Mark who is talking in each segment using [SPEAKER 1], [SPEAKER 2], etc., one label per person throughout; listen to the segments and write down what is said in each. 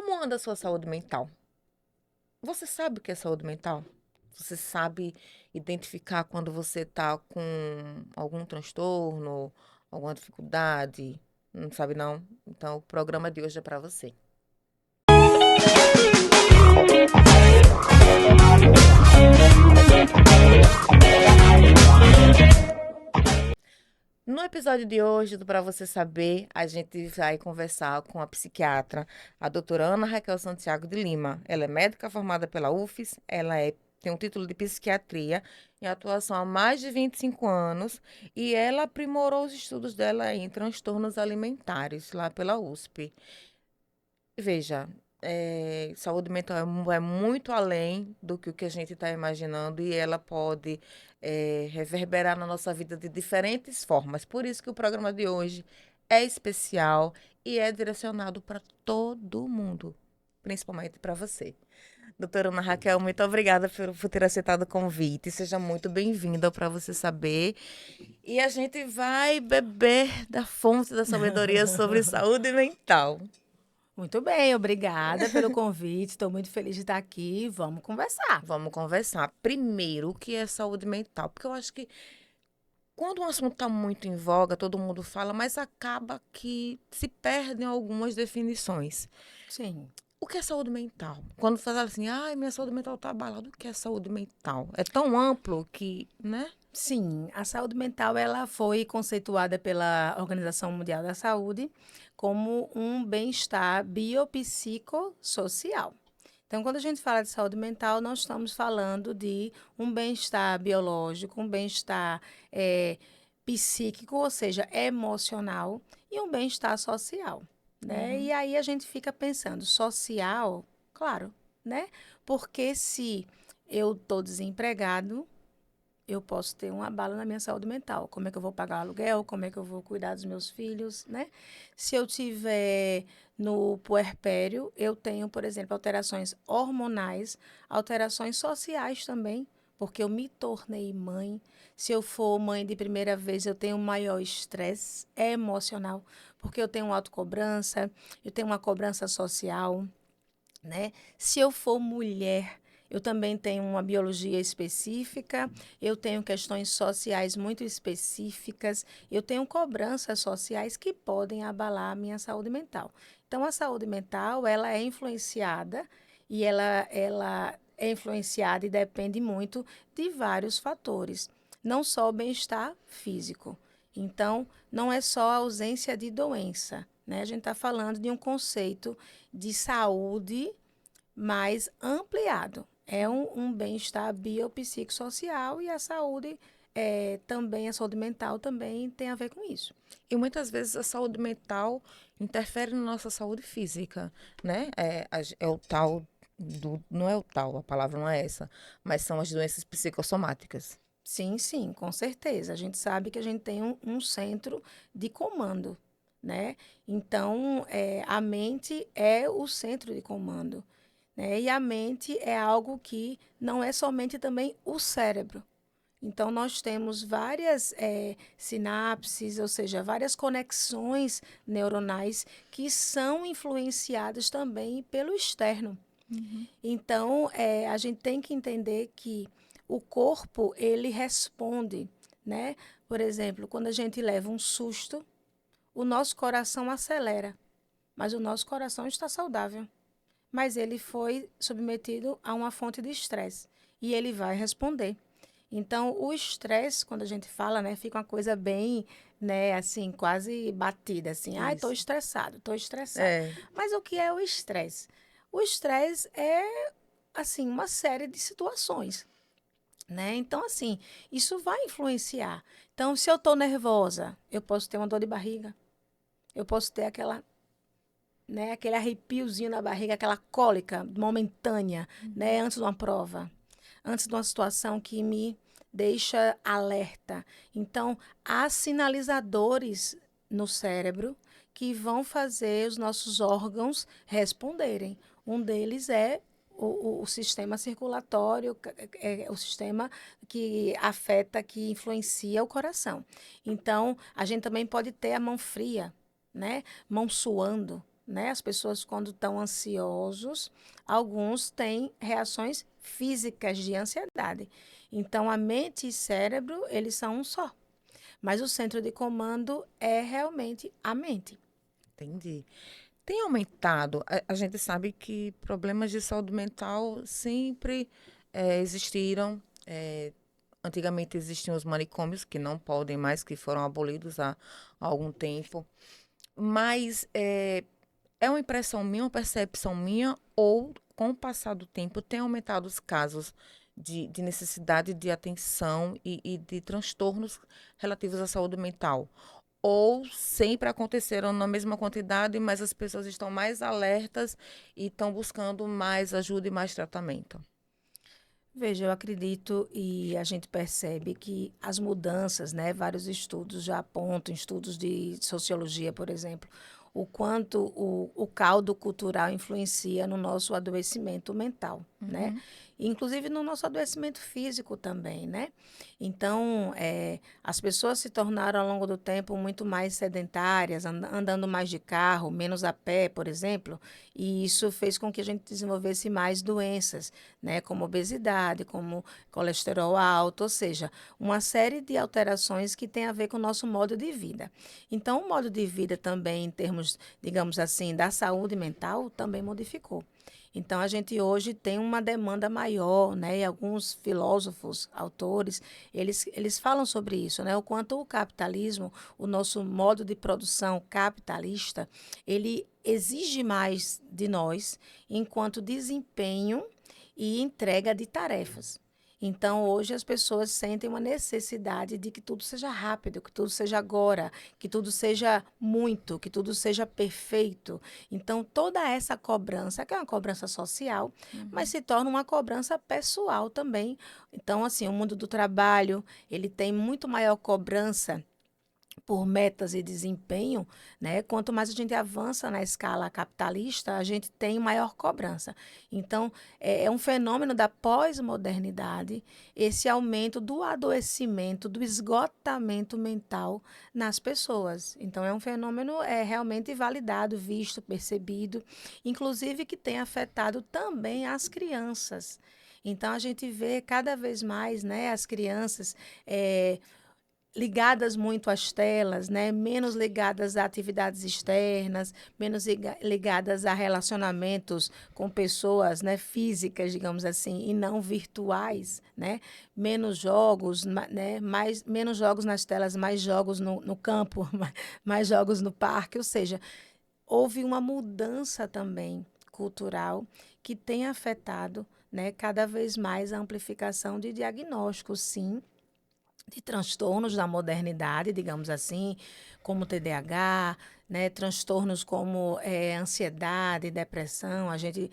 [SPEAKER 1] Como anda a sua saúde mental? Você sabe o que é saúde mental? Você sabe identificar quando você está com algum transtorno, alguma dificuldade? Não sabe, não? Então, o programa de hoje é para você. No episódio de hoje, do Pra Você Saber, a gente vai conversar com a psiquiatra, a doutora Ana Raquel Santiago de Lima. Ela é médica formada pela UFES, tem um título de psiquiatria em atuação há mais de 25 anos e ela aprimorou os estudos dela em transtornos alimentares lá pela USP. Veja, saúde mental é muito além do que o que a gente está imaginando e ela pode reverberar na nossa vida de diferentes formas. Por isso que o programa de hoje é especial e é direcionado para todo mundo, principalmente para você. Doutora Ana Raquel, muito obrigada por ter aceitado o convite. Seja muito bem-vinda para você saber. E a gente vai beber da fonte da sabedoria sobre saúde mental.
[SPEAKER 2] Muito bem, obrigada pelo convite. Estou muito feliz de estar aqui. Vamos conversar.
[SPEAKER 1] Vamos conversar. Primeiro, o que é saúde mental? Porque eu acho que quando um assunto está muito em voga, todo mundo fala, mas acaba que se perdem algumas definições.
[SPEAKER 2] Sim.
[SPEAKER 1] O que é saúde mental? Quando fala assim, ai, minha saúde mental está abalada, o que é saúde mental? É tão amplo que, né?
[SPEAKER 2] Sim, a saúde mental ela foi conceituada pela Organização Mundial da Saúde como um bem-estar biopsicossocial. Então, quando a gente fala de saúde mental, nós estamos falando de um bem-estar biológico, um bem-estar psíquico, ou seja, emocional, e um bem-estar social, né?
[SPEAKER 1] Uhum.
[SPEAKER 2] E aí a gente fica pensando, social, claro, né? Porque se eu estou desempregado, eu posso ter um abalo na minha saúde mental. Como é que eu vou pagar o aluguel? Como é que eu vou cuidar dos meus filhos, né? Se eu tiver no puerpério, eu tenho, por exemplo, alterações hormonais, alterações sociais também, porque eu me tornei mãe. Se eu for mãe de primeira vez, eu tenho maior estresse emocional, porque eu tenho autocobrança, eu tenho uma cobrança social, né? Se eu for mulher, eu também tenho uma biologia específica, eu tenho questões sociais muito específicas, eu tenho cobranças sociais que podem abalar a minha saúde mental. Então, a saúde mental, ela é influenciada e ela é influenciada e depende muito de vários fatores, não só o bem-estar físico. Então, não é só a ausência de doença, né? A gente está falando de um conceito de saúde mais ampliado. É um bem-estar biopsicossocial e a saúde também, a saúde mental também tem a ver com isso.
[SPEAKER 1] E muitas vezes a saúde mental interfere na nossa saúde física, né? É o tal não é o tal, a palavra não é essa, mas são as doenças psicossomáticas.
[SPEAKER 2] Sim, sim, com certeza. A gente sabe que a gente tem um centro de comando, né? Então, a mente é o centro de comando, né? E a mente é algo que não é somente também o cérebro. Então, nós temos várias sinapses, ou seja, várias conexões neuronais que são influenciadas também pelo externo.
[SPEAKER 1] Uhum.
[SPEAKER 2] Então, a gente tem que entender que o corpo, ele responde, né? Por exemplo, quando a gente leva um susto, o nosso coração acelera, mas o nosso coração está saudável. Mas ele foi submetido a uma fonte de estresse e ele vai responder. Então, o estresse, quando a gente fala, né, fica uma coisa bem, né, assim, quase batida, assim. Ai, estou
[SPEAKER 1] Isso.
[SPEAKER 2] estressado, estou estressado.
[SPEAKER 1] É.
[SPEAKER 2] Mas o que é o estresse? O estresse é, assim, uma série de situações, né? Então, assim, isso vai influenciar. Então, se eu estou nervosa, eu posso ter uma dor de barriga, eu posso ter aquela, né, aquele arrepiozinho na barriga, aquela cólica momentânea, né, antes de uma prova, antes de uma situação que me deixa alerta. Então, há sinalizadores no cérebro que vão fazer os nossos órgãos responderem. Um deles é o sistema circulatório, é o sistema que afeta, que influencia o coração. Então, a gente também pode ter a mão fria, né? Mão suando, né? As pessoas, quando estão ansiosos, alguns têm reações físicas de ansiedade. Então, a mente e cérebro, eles são um só. Mas o centro de comando é realmente a mente.
[SPEAKER 1] Entendi. Tem aumentado. A gente sabe que problemas de saúde mental sempre existiram. Antigamente existiam os manicômios, que não podem mais, que foram abolidos há algum tempo. Mas é uma impressão minha, uma percepção minha, ou com o passar do tempo tem aumentado os casos de necessidade de atenção e de transtornos relativos à saúde mental? Ou sempre aconteceram na mesma quantidade, mas as pessoas estão mais alertas e estão buscando mais ajuda e mais tratamento?
[SPEAKER 2] Veja, eu acredito e a gente percebe que as mudanças, né, vários estudos já apontam, estudos de sociologia, por exemplo, o quanto o caldo cultural influencia no nosso adoecimento mental, né?
[SPEAKER 1] Uhum.
[SPEAKER 2] Inclusive no nosso adoecimento físico também, né? Então, as pessoas se tornaram ao longo do tempo muito mais sedentárias, andando mais de carro, menos a pé, por exemplo, e isso fez com que a gente desenvolvesse mais doenças, né, como obesidade, como colesterol alto, ou seja, uma série de alterações que têm a ver com o nosso modo de vida. Então, o modo de vida também, em termos, digamos assim, da saúde mental, também modificou. Então, a gente hoje tem uma demanda maior, né? E alguns filósofos, autores, eles falam sobre isso, né? O quanto o capitalismo, o nosso modo de produção capitalista, ele exige mais de nós enquanto desempenho e entrega de tarefas. Então, hoje as pessoas sentem uma necessidade de que tudo seja rápido, que tudo seja agora, que tudo seja muito, que tudo seja perfeito. Então, toda essa cobrança, que é uma cobrança social, mas
[SPEAKER 1] Uhum.
[SPEAKER 2] se torna uma cobrança pessoal também. Então, assim, o mundo do trabalho, ele tem muito maior cobrança por metas e desempenho, né? Quanto mais a gente avança na escala capitalista, a gente tem maior cobrança. Então, é um fenômeno da pós-modernidade esse aumento do adoecimento, do esgotamento mental nas pessoas. Então, é um fenômeno realmente validado, visto, percebido, inclusive que tem afetado também as crianças. Então, a gente vê cada vez mais, né, as crianças ligadas muito às telas, né? Menos ligadas a atividades externas, menos ligadas a relacionamentos com pessoas, né? Físicas, digamos assim, e não virtuais, né? Menos jogos, né? Menos jogos nas telas, mais jogos no campo, mais jogos no parque, ou seja, houve uma mudança também cultural que tem afetado, né, cada vez mais a amplificação de diagnósticos, sim, de transtornos da modernidade, digamos assim, como TDAH, né, transtornos como ansiedade, depressão. A gente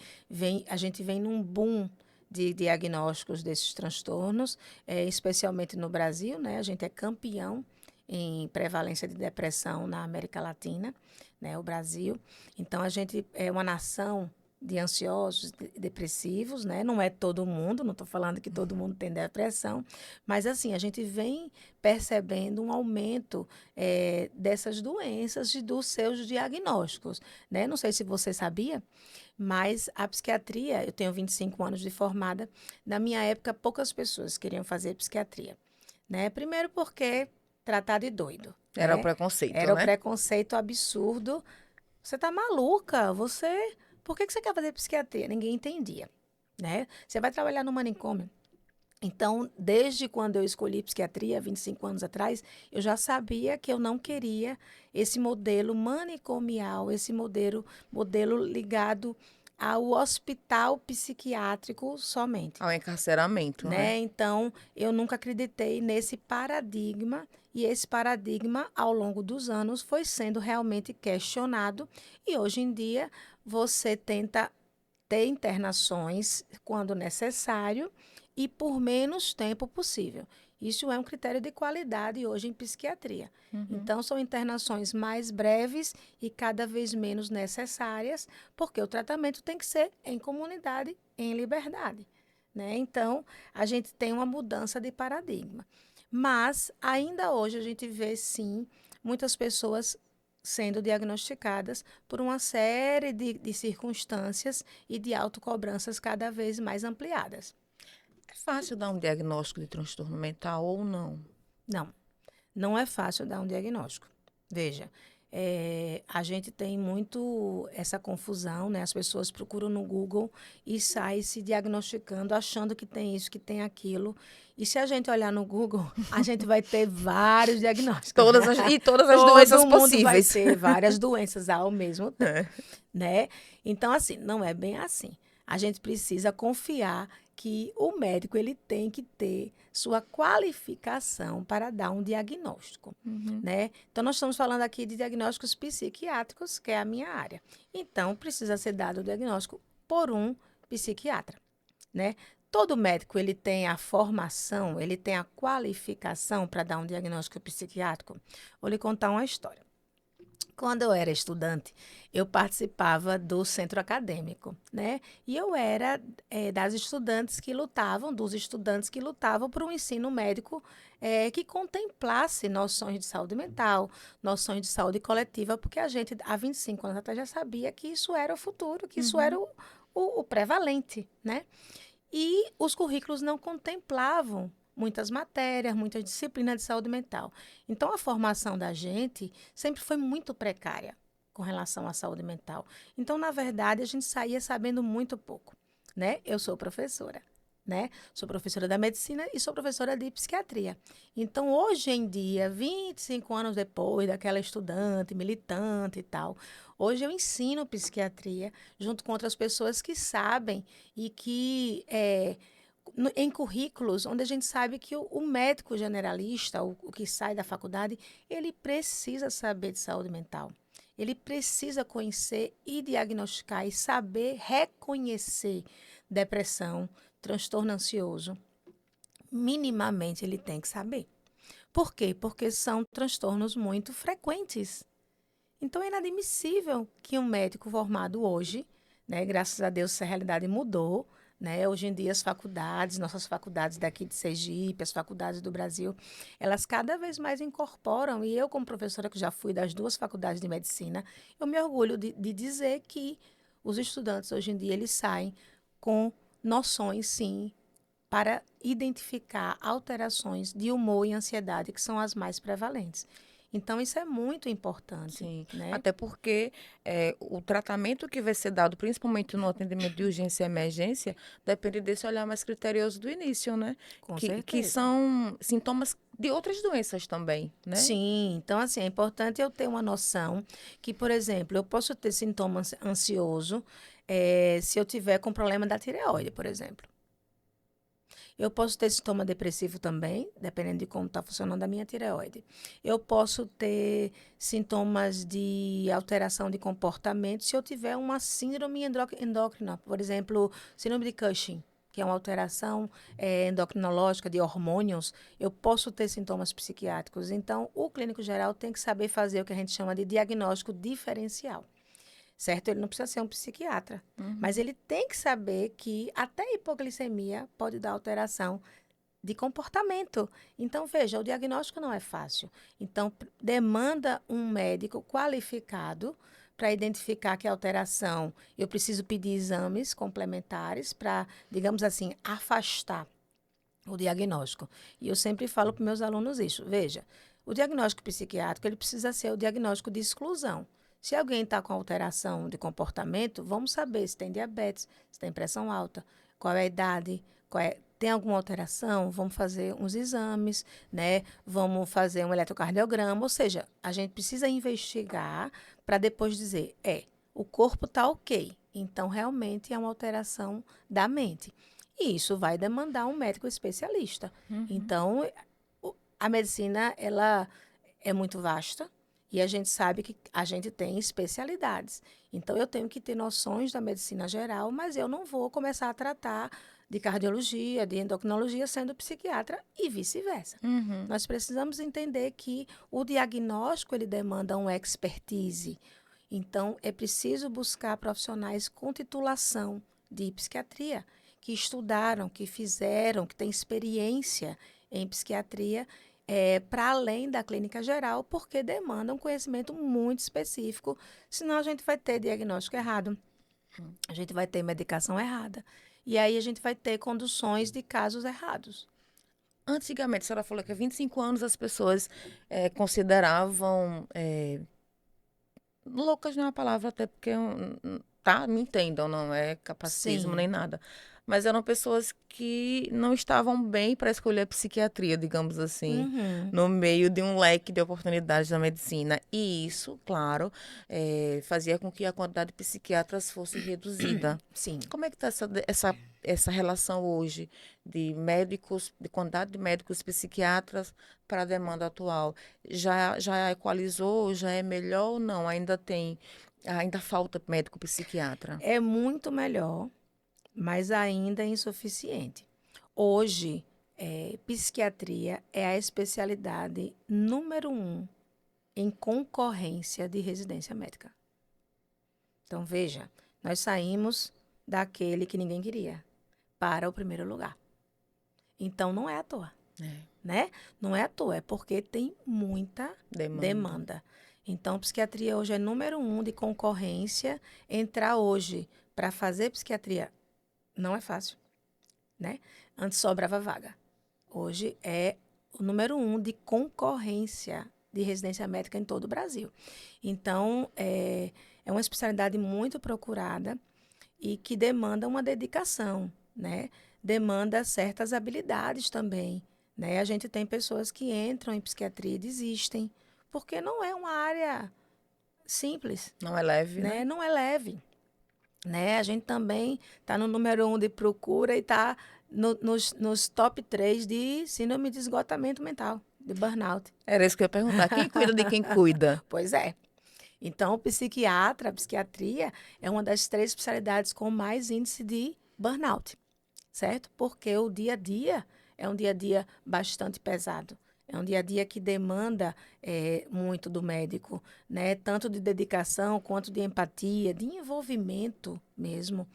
[SPEAKER 2] vem num boom de diagnósticos desses transtornos, especialmente no Brasil, né? A gente é campeão em prevalência de depressão na América Latina, né, o Brasil. Então, a gente é uma nação de ansiosos, depressivos, né? Não é todo mundo, não estou falando que todo mundo tem depressão, mas assim, a gente vem percebendo um aumento dessas doenças e dos seus diagnósticos, né? Não sei se você sabia, mas a psiquiatria, eu tenho 25 anos de formada, na minha época poucas pessoas queriam fazer psiquiatria, né? Primeiro porque tratar de doido,
[SPEAKER 1] Era o
[SPEAKER 2] né?
[SPEAKER 1] preconceito,
[SPEAKER 2] Era o
[SPEAKER 1] né?
[SPEAKER 2] preconceito absurdo. Você tá maluca? Por que você quer fazer psiquiatria? Ninguém entendia, né? Você vai trabalhar no manicômio. Então, desde quando eu escolhi psiquiatria, 25 anos atrás, eu já sabia que eu não queria esse modelo manicomial, esse modelo ligado ao hospital psiquiátrico somente,
[SPEAKER 1] Ao encarceramento, né?
[SPEAKER 2] né? Então, eu nunca acreditei nesse paradigma e esse paradigma, ao longo dos anos, foi sendo realmente questionado e hoje em dia você tenta ter internações quando necessário e por menos tempo possível. Isso é um critério de qualidade hoje em psiquiatria.
[SPEAKER 1] Uhum.
[SPEAKER 2] Então, são internações mais breves e cada vez menos necessárias, porque o tratamento tem que ser em comunidade, em liberdade, né? Então, a gente tem uma mudança de paradigma. Mas, ainda hoje, a gente vê, sim, muitas pessoas sendo diagnosticadas por uma série de circunstâncias e de autocobranças cada vez mais ampliadas.
[SPEAKER 1] É fácil dar um diagnóstico de transtorno mental ou não?
[SPEAKER 2] Não, não é fácil dar um diagnóstico. Veja, a gente tem muito essa confusão, né? As pessoas procuram no Google e saem se diagnosticando, achando que tem isso, que tem aquilo. E se a gente olhar no Google, a gente vai ter vários diagnósticos.
[SPEAKER 1] Todas as doenças
[SPEAKER 2] Todo mundo vai
[SPEAKER 1] possíveis.
[SPEAKER 2] ter várias doenças ao mesmo tempo,
[SPEAKER 1] É.
[SPEAKER 2] né? Então, assim, não é bem assim. A gente precisa confiar que o médico ele tem que ter sua qualificação para dar um diagnóstico,
[SPEAKER 1] Uhum.
[SPEAKER 2] né? Então, nós estamos falando aqui de diagnósticos psiquiátricos, que é a minha área. Então, precisa ser dado o diagnóstico por um psiquiatra, né? Todo médico ele tem a formação, ele tem a qualificação para dar um diagnóstico psiquiátrico. Vou lhe contar uma história. Quando eu era estudante, eu participava do centro acadêmico, né? E eu era dos estudantes que lutavam por um ensino médico que contemplasse noções de saúde mental, noções de saúde coletiva, porque a gente, há 25 anos atrás, já sabia que isso era o futuro, que isso era
[SPEAKER 1] Uhum.
[SPEAKER 2] o prevalente, né? E os currículos não contemplavam muitas matérias, muitas disciplinas de saúde mental. Então, a formação da gente sempre foi muito precária com relação à saúde mental. Então, na verdade, a gente saía sabendo muito pouco, né? Eu sou professora, né? Sou professora da medicina e sou professora de psiquiatria. Então, hoje em dia, 25 anos depois daquela estudante, militante e tal, hoje eu ensino psiquiatria junto com outras pessoas que sabem e que em currículos onde a gente sabe que o médico generalista, o que sai da faculdade, ele precisa saber de saúde mental. Ele precisa conhecer e diagnosticar e saber reconhecer depressão, transtorno ansioso. Minimamente ele tem que saber. Por quê? Porque são transtornos muito frequentes. Então é inadmissível que um médico formado hoje, né, graças a Deus essa realidade mudou, né? Hoje em dia as faculdades, nossas faculdades daqui de Sergipe, as faculdades do Brasil, elas cada vez mais incorporam, e eu como professora que já fui das duas faculdades de medicina, eu me orgulho de dizer que os estudantes hoje em dia eles saem com noções, sim, para identificar alterações de humor e ansiedade que são as mais prevalentes. Então, isso é muito importante,
[SPEAKER 1] Sim,
[SPEAKER 2] né?
[SPEAKER 1] até porque o tratamento que vai ser dado, principalmente no atendimento de urgência e emergência, depende desse olhar mais criterioso do início, né?
[SPEAKER 2] Com
[SPEAKER 1] Que
[SPEAKER 2] certeza.
[SPEAKER 1] são sintomas de outras doenças também, né?
[SPEAKER 2] Sim, então assim, é importante eu ter uma noção que, por exemplo, eu posso ter sintoma ansioso se eu tiver com problema da tireoide, por exemplo. Eu posso ter sintoma depressivo também, dependendo de como está funcionando a minha tireoide. Eu posso ter sintomas de alteração de comportamento se eu tiver uma síndrome endócrina, por exemplo, síndrome de Cushing, que é uma alteração endocrinológica de hormônios, eu posso ter sintomas psiquiátricos. Então, o clínico geral tem que saber fazer o que a gente chama de diagnóstico diferencial. Certo? Ele não precisa ser um psiquiatra, mas
[SPEAKER 1] Uhum.
[SPEAKER 2] ele tem que saber que até a hipoglicemia pode dar alteração de comportamento. Então, veja, o diagnóstico não é fácil. Então, demanda um médico qualificado para identificar que alteração. Eu preciso pedir exames complementares para, digamos assim, afastar o diagnóstico. E eu sempre falo para meus alunos isso. Veja, o diagnóstico psiquiátrico ele precisa ser o diagnóstico de exclusão. Se alguém está com alteração de comportamento, vamos saber se tem diabetes, se tem pressão alta, qual é a idade, tem alguma alteração, vamos fazer uns exames, né? Vamos fazer um eletrocardiograma, ou seja, a gente precisa investigar para depois dizer, o corpo está ok, então realmente é uma alteração da mente. E isso vai demandar um médico especialista.
[SPEAKER 1] Uhum.
[SPEAKER 2] Então, a medicina, ela é muito vasta e a gente sabe que a gente tem especialidades. Então, eu tenho que ter noções da medicina geral, mas eu não vou começar a tratar de cardiologia, de endocrinologia, sendo psiquiatra e vice-versa.
[SPEAKER 1] Uhum.
[SPEAKER 2] Nós precisamos entender que o diagnóstico ele demanda uma expertise. Então, é preciso buscar profissionais com titulação de psiquiatria que estudaram, que fizeram, que têm experiência em psiquiatria, para além da clínica geral, porque demanda um conhecimento muito específico, senão a gente vai ter diagnóstico errado, a gente vai ter medicação errada. E aí a gente vai ter conduções de casos errados.
[SPEAKER 1] Antigamente, a senhora falou que há 25 anos as pessoas consideravam. Loucas não é uma palavra, até porque. Tá? Me entendam, não é capacitismo nem
[SPEAKER 2] Sim.
[SPEAKER 1] nada. Mas eram pessoas que não estavam bem para escolher a psiquiatria, digamos assim,
[SPEAKER 2] Uhum.
[SPEAKER 1] no meio de um leque de oportunidades da medicina. E isso, claro, fazia com que a quantidade de psiquiatras fosse reduzida.
[SPEAKER 2] Sim.
[SPEAKER 1] Como é que está essa relação hoje de médicos, de quantidade de médicos psiquiatras para a demanda atual? Já equalizou? Já é melhor ou não? Ainda falta médico psiquiatra.
[SPEAKER 2] É muito melhor, mas ainda é insuficiente. Hoje, psiquiatria é a especialidade número um em concorrência de residência médica. Então, veja, nós saímos daquele que ninguém queria para o primeiro lugar. Então, não é à toa,
[SPEAKER 1] É,
[SPEAKER 2] né? Não é à toa, é porque tem muita
[SPEAKER 1] demanda.
[SPEAKER 2] demanda. Então, psiquiatria hoje é número um de concorrência. Entrar hoje para fazer psiquiatria não é fácil, né? Antes sobrava vaga. Hoje é o número um de concorrência de residência médica em todo o Brasil. Então, é uma especialidade muito procurada e que demanda uma dedicação, né? Demanda certas habilidades também, né? A gente tem pessoas que entram em psiquiatria e desistem, porque não é uma área simples,
[SPEAKER 1] Não é leve,
[SPEAKER 2] né?
[SPEAKER 1] né?
[SPEAKER 2] Não é leve, né? A gente também está no número um de procura e está nos top 3 de síndrome de esgotamento mental, de burnout.
[SPEAKER 1] Era isso que eu ia perguntar. Quem cuida de quem cuida?
[SPEAKER 2] Pois é. Então, o psiquiatra, a psiquiatria é uma das 3 especialidades com mais índice de burnout, certo? Porque o dia a dia é um dia a dia bastante pesado. É um dia a dia que demanda muito do médico, né? Tanto de dedicação quanto de empatia, de envolvimento mesmo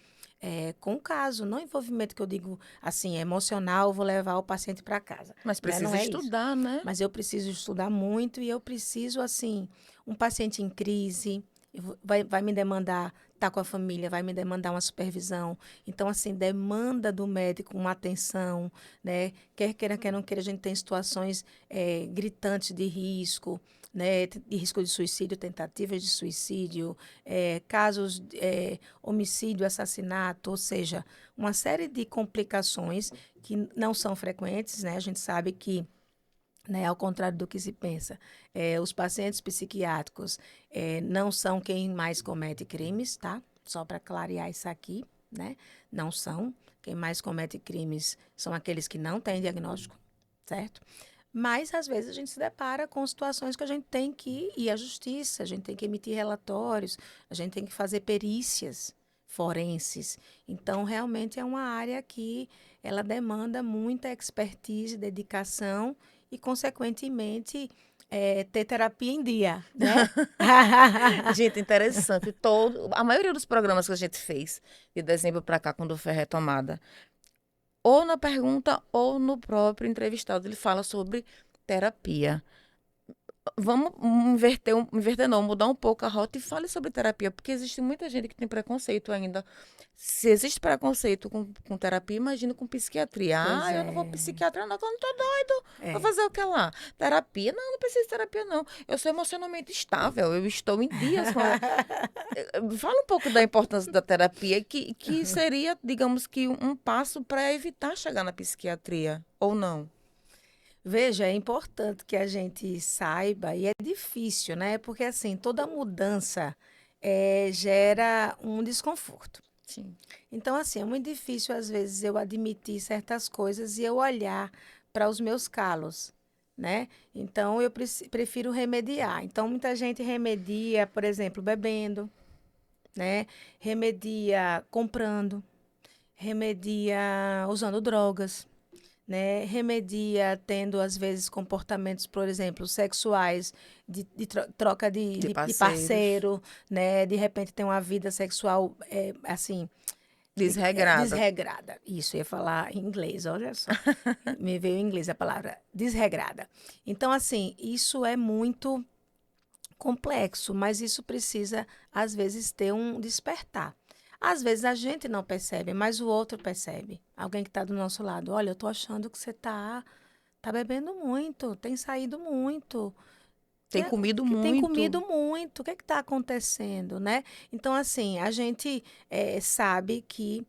[SPEAKER 2] com o caso. Não envolvimento que eu digo assim, emocional, vou levar o paciente para casa,
[SPEAKER 1] Mas
[SPEAKER 2] né? Não
[SPEAKER 1] precisa
[SPEAKER 2] é isso.
[SPEAKER 1] estudar, né?
[SPEAKER 2] Mas eu preciso estudar muito e eu preciso, assim, um paciente em crise, vai me demandar estar com a família, vai me demandar uma supervisão. Então, assim, demanda do médico uma atenção, né? Quer queira, quer não queira, a gente tem situações gritantes de risco, né? De risco de suicídio, tentativas de suicídio, casos homicídio, assassinato, ou seja, uma série de complicações que não são frequentes, né? A gente sabe que, né, ao contrário do que se pensa, os pacientes psiquiátricos não são quem mais comete crimes, tá? Só para clarear isso aqui, né? Não são. Quem mais comete crimes são aqueles que não têm diagnóstico, certo? Mas, às vezes, a gente se depara com situações que a gente tem que ir à justiça, a gente tem que emitir relatórios, a gente tem que fazer perícias forenses. Então, realmente é uma área que ela demanda muita expertise, dedicação e, consequentemente, ter terapia em dia, né?
[SPEAKER 1] Gente, interessante. A maioria dos programas que a gente fez, de dezembro para cá, quando foi retomada, ou na pergunta ou no próprio entrevistado, ele fala sobre terapia. Vamos inverter não, mudar um pouco a rota e fale sobre terapia, porque existe muita gente que tem preconceito ainda. Se existe preconceito com terapia, imagina com psiquiatria.
[SPEAKER 2] Pois
[SPEAKER 1] Ah, eu não vou
[SPEAKER 2] é,
[SPEAKER 1] psiquiatra não, que eu não tô doido. Vou fazer o que lá? Terapia? Não, não preciso de terapia não. Eu sou emocionalmente estável, eu estou em dias com Fala um pouco da importância da terapia, que seria, digamos que, um passo para evitar chegar na psiquiatria, ou não?
[SPEAKER 2] Veja, é importante que a gente saiba, e é difícil, né? Porque, assim, toda mudança gera um desconforto.
[SPEAKER 1] Sim.
[SPEAKER 2] Então, assim, é muito difícil, às vezes, eu admitir certas coisas e eu olhar para os meus calos, né? Então, eu prefiro remediar. Então, muita gente remedia, por exemplo, bebendo, né? Remedia comprando, remedia usando drogas, né? Remedia tendo, às vezes, comportamentos, por exemplo, sexuais, de troca
[SPEAKER 1] De
[SPEAKER 2] de
[SPEAKER 1] parceiros.
[SPEAKER 2] parceiro, né? De repente tem uma vida sexual, assim,
[SPEAKER 1] Desregrada.
[SPEAKER 2] Desregrada. Isso, eu ia falar em inglês, olha só. Me veio em inglês a palavra desregrada. Então, assim, isso é muito complexo, mas isso precisa, às vezes, ter um despertar. Às vezes a gente não percebe, mas o outro percebe. Alguém que está do nosso lado. Olha, eu tô achando que você tá bebendo muito, tem saído muito,
[SPEAKER 1] Tem comido
[SPEAKER 2] que tem comido
[SPEAKER 1] muito.
[SPEAKER 2] muito. O que está acontecendo, né? Então, assim, a gente sabe que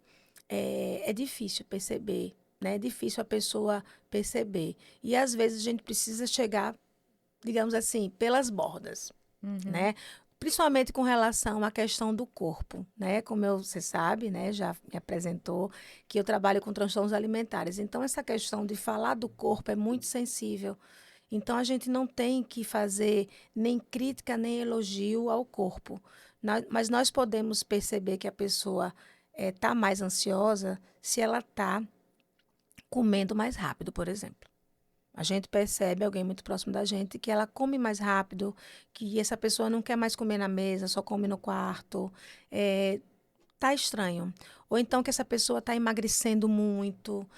[SPEAKER 2] é difícil perceber, né? É difícil a pessoa perceber. E às vezes a gente precisa chegar, digamos assim, pelas bordas,
[SPEAKER 1] Uhum.
[SPEAKER 2] né? Principalmente com relação à questão do corpo, né? Como você sabe, né? Já me apresentou que eu trabalho com transtornos alimentares. Então, essa questão de falar do corpo é muito sensível. Então, a gente não tem que fazer nem crítica nem elogio ao corpo. Mas nós podemos perceber que a pessoa está mais ansiosa se ela está comendo mais rápido, por exemplo. A gente percebe alguém muito próximo da gente que ela come mais rápido, que essa pessoa não quer mais comer na mesa, só come no quarto. Tá estranho. Ou então que essa pessoa está emagrecendo muito,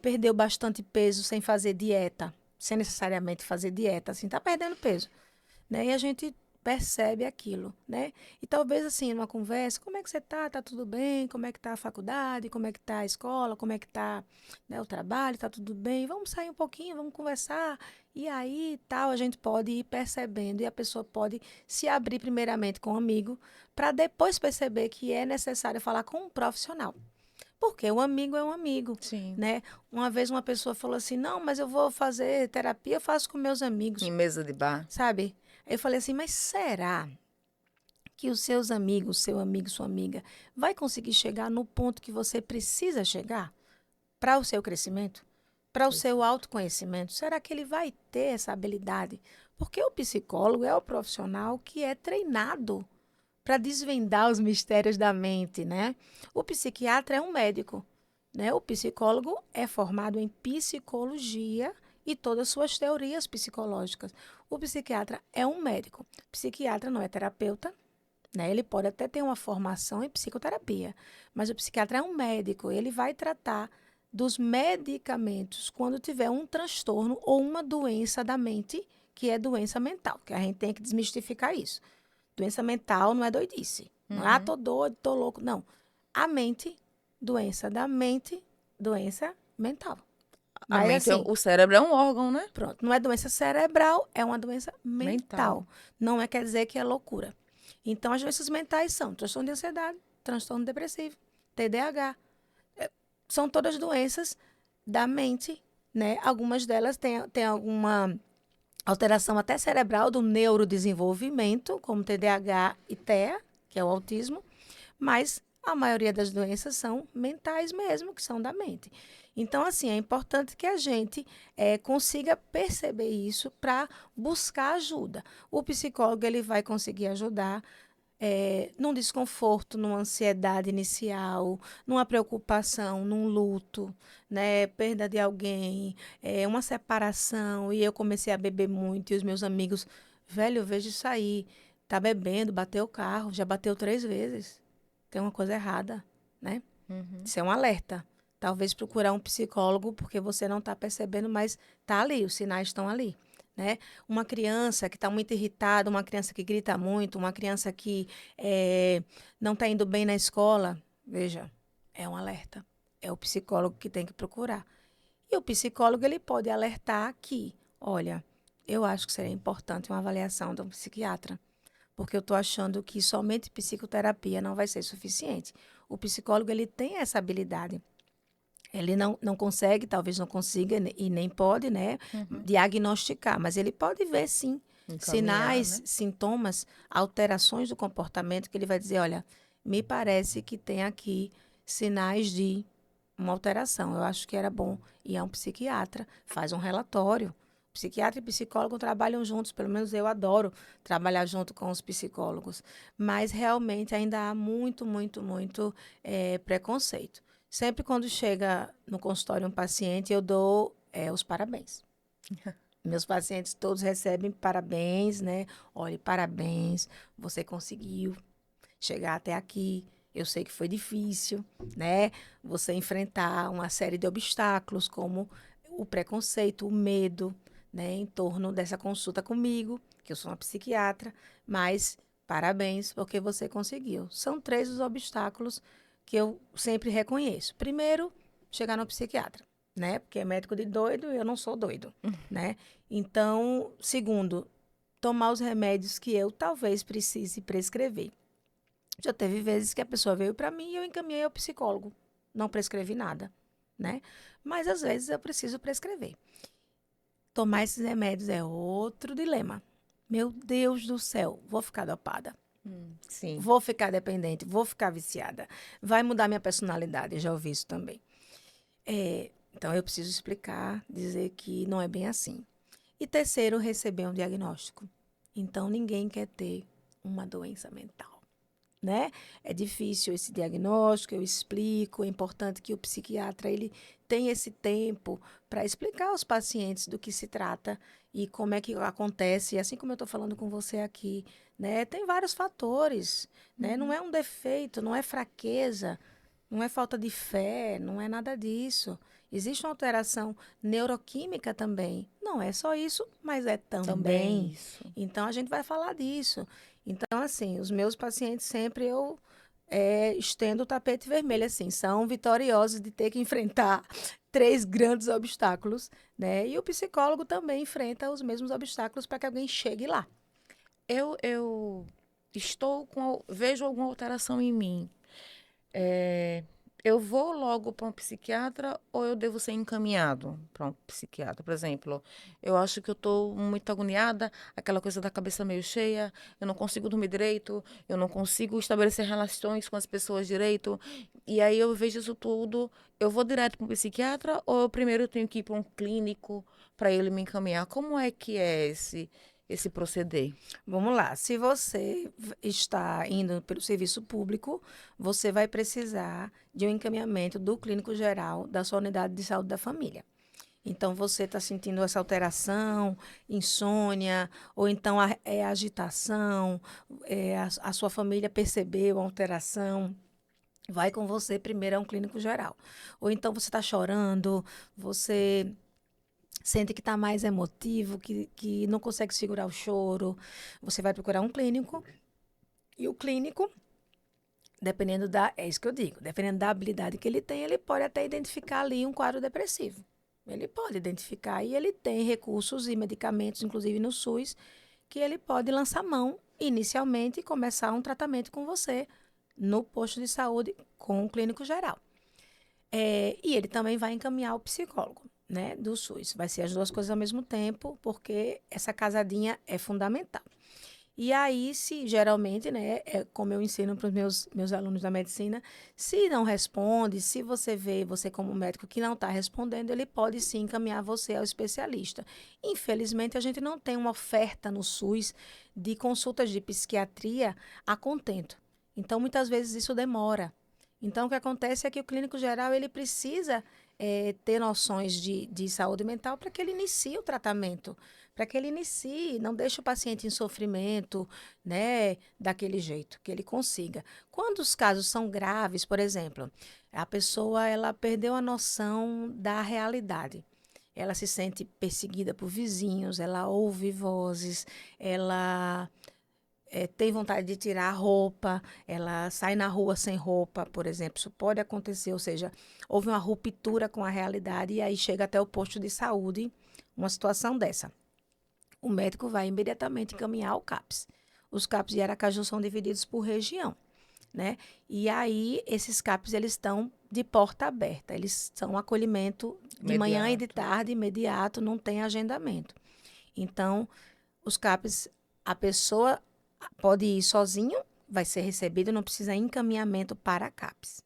[SPEAKER 2] perdeu bastante peso sem fazer dieta, sem necessariamente fazer dieta, assim, tá perdendo peso, né? E a gente percebe aquilo, né? E talvez assim, numa conversa, como é que você tá? Tá tudo bem? Como é que tá a faculdade? Como é que tá a escola? Como é que tá, né, o trabalho? Tá tudo bem? Vamos sair um pouquinho, vamos conversar. E aí, tal, a gente pode ir percebendo e a pessoa pode se abrir primeiramente com um amigo para depois perceber que é necessário falar com um profissional. Porque o amigo é um amigo,
[SPEAKER 1] Sim.
[SPEAKER 2] né? Uma vez uma pessoa falou assim: "Não, mas eu vou fazer terapia, eu faço com meus
[SPEAKER 1] Em
[SPEAKER 2] amigos",
[SPEAKER 1] mesa de bar.
[SPEAKER 2] sabe? Aí eu falei assim, mas será que os seus amigos, seu amigo, sua amiga, vai conseguir chegar no ponto que você precisa chegar para o seu crescimento, para o seu
[SPEAKER 1] Exato.
[SPEAKER 2] autoconhecimento? Será que ele vai ter essa habilidade? Porque o psicólogo é o profissional que é treinado para desvendar os mistérios da mente, né? O psiquiatra é um médico, né? O psicólogo é formado em psicologia e todas as suas teorias psicológicas. O psiquiatra é um médico. O psiquiatra não é terapeuta, né? Ele pode até ter uma formação em psicoterapia, mas o psiquiatra é um médico. Ele vai tratar dos medicamentos quando tiver um transtorno ou uma doença da mente, que é doença mental, que a gente tem que desmistificar isso. Doença mental não é doidice. Não é,
[SPEAKER 1] Uhum.
[SPEAKER 2] tô doido, tô louco. Não. A mente, doença da mente, doença mental.
[SPEAKER 1] A
[SPEAKER 2] Mas
[SPEAKER 1] mente,
[SPEAKER 2] assim,
[SPEAKER 1] o cérebro é um órgão, né?
[SPEAKER 2] pronto, não é doença cerebral, é uma doença
[SPEAKER 1] Mental.
[SPEAKER 2] mental. Não quer dizer que é loucura. Então, as doenças mentais são transtorno de ansiedade, transtorno depressivo, TDAH. São todas doenças da mente, né? Algumas delas têm alguma alteração até cerebral do neurodesenvolvimento, como TDAH e TEA, que é o autismo, mas a maioria das doenças são mentais mesmo, que são da mente. Então, assim, é importante que a gente consiga perceber isso para buscar ajuda. O psicólogo ele vai conseguir ajudar num desconforto, numa ansiedade inicial, numa preocupação, num luto, né? Perda de alguém, uma separação, e eu comecei a beber muito, e os meus amigos, velho, eu vejo isso aí, tá bebendo, bateu o carro, já bateu 3 vezes. Tem uma coisa errada, né?
[SPEAKER 1] Uhum.
[SPEAKER 2] Isso é um alerta. Talvez procurar um psicólogo, porque você não está percebendo, mas tá ali, os sinais estão ali. Né? Uma criança que está muito irritada, uma criança que grita muito, uma criança que não está indo bem na escola, veja, é um alerta. É o psicólogo que tem que procurar. E o psicólogo ele pode alertar que, olha, eu acho que seria importante uma avaliação de um psiquiatra, porque eu estou achando que somente psicoterapia não vai ser suficiente. O psicólogo ele tem essa habilidade. Ele não consegue, talvez não consiga e nem pode, né,
[SPEAKER 1] Uhum.
[SPEAKER 2] diagnosticar, mas ele pode ver sim
[SPEAKER 1] Encaminhar,
[SPEAKER 2] sinais,
[SPEAKER 1] né?
[SPEAKER 2] sintomas, alterações do comportamento que ele vai dizer, olha, me parece que tem aqui sinais de uma alteração. Eu acho que era bom ir a um psiquiatra, faz um relatório. Psiquiatra e psicólogo trabalham juntos, pelo menos eu adoro trabalhar junto com os psicólogos, mas realmente ainda há muito, muito, muito preconceito. Sempre quando chega no consultório um paciente, eu dou os parabéns. Meus pacientes todos recebem parabéns, né? Olha, parabéns, você conseguiu chegar até aqui. Eu sei que foi difícil, né? Você enfrentar uma série de obstáculos, como o preconceito, o medo, né, em torno dessa consulta comigo, que eu sou uma psiquiatra, mas parabéns, porque você conseguiu. São 3 os obstáculos que eu sempre reconheço. Primeiro, chegar no psiquiatra, né? Porque é médico de doido e eu não sou doido, né? Então, segundo, tomar os remédios que eu talvez precise prescrever. Já teve vezes que a pessoa veio para mim e eu encaminhei ao psicólogo. Não prescrevi nada, né? Mas às vezes eu preciso prescrever. Tomar esses remédios é outro dilema. Meu Deus do céu, vou ficar dopada,
[SPEAKER 1] Sim.
[SPEAKER 2] vou ficar dependente, vou ficar viciada, vai mudar minha personalidade, eu já ouvi isso também. Então eu preciso explicar, dizer que não é bem assim. E terceiro, receber um diagnóstico. Então ninguém quer ter uma doença mental, né? É difícil esse diagnóstico, eu explico, é importante que o psiquiatra ele tenha esse tempo para explicar aos pacientes do que se trata e como é que acontece, e assim como eu estou falando com você aqui, né? Tem vários fatores, né? Não é um defeito, não é fraqueza, não é falta de fé, não é nada disso. Existe uma alteração neuroquímica também. Não é só isso, mas é
[SPEAKER 1] Também
[SPEAKER 2] também.
[SPEAKER 1] isso.
[SPEAKER 2] Então a gente vai falar disso. Então, assim, os meus pacientes sempre eu estendo o tapete vermelho, assim, são vitoriosos de ter que enfrentar 3 grandes obstáculos, né? E o psicólogo também enfrenta os mesmos obstáculos para que alguém chegue lá.
[SPEAKER 1] Eu estou vejo alguma alteração em mim. É, eu vou logo para um psiquiatra ou eu devo ser encaminhado para um psiquiatra? Por exemplo, eu acho que eu estou muito agoniada, aquela coisa da cabeça meio cheia, eu não consigo dormir direito, eu não consigo estabelecer relações com as pessoas direito, e aí eu vejo isso tudo, eu vou direto para um psiquiatra ou eu primeiro tenho que ir para um clínico para ele me encaminhar? Como é que é esse proceder?
[SPEAKER 2] Vamos lá. Se você está indo pelo serviço público, você vai precisar de um encaminhamento do clínico geral da sua unidade de saúde da família. Então, você está sentindo essa alteração, insônia, ou então agitação, a sua família percebeu a alteração, vai com você primeiro a um clínico geral. Ou então você está chorando, você sente que está mais emotivo, que não consegue segurar o choro, você vai procurar um clínico. E o clínico, dependendo da, é isso que eu digo, dependendo da habilidade que ele tem, ele pode até identificar ali um quadro depressivo. Ele pode identificar e ele tem recursos e medicamentos, inclusive no SUS, que ele pode lançar mão inicialmente e começar um tratamento com você no posto de saúde com o clínico geral. E ele também vai encaminhar o psicólogo, né, do SUS. Vai ser as duas coisas ao mesmo tempo, porque essa casadinha é fundamental. E aí, se geralmente, né, é como eu ensino para os meus alunos da medicina, se não responde, se você vê, você como médico que não está respondendo, ele pode sim encaminhar você ao especialista. Infelizmente, a gente não tem uma oferta no SUS de consultas de psiquiatria a contento. Então, muitas vezes isso demora. Então, o que acontece é que o clínico geral ele precisa ter noções de saúde mental para que ele inicie o tratamento, para que ele inicie, não deixe o paciente em sofrimento, né, daquele jeito, que ele consiga. Quando os casos são graves, por exemplo, a pessoa ela perdeu a noção da realidade. Ela se sente perseguida por vizinhos, ela ouve vozes, ela tem vontade de tirar a roupa, ela sai na rua sem roupa, por exemplo. Isso pode acontecer, ou seja, houve uma ruptura com a realidade e aí chega até o posto de saúde uma situação dessa. O médico vai imediatamente encaminhar ao CAPS. Os CAPS de Aracaju são divididos por região, né? E aí esses CAPS eles estão de porta aberta, eles são um acolhimento de manhã e de
[SPEAKER 1] Imediato.
[SPEAKER 2] tarde, imediato, não tem agendamento. Então, os CAPS, a pessoa pode ir sozinho, vai ser recebido, não precisa encaminhamento para CAPS.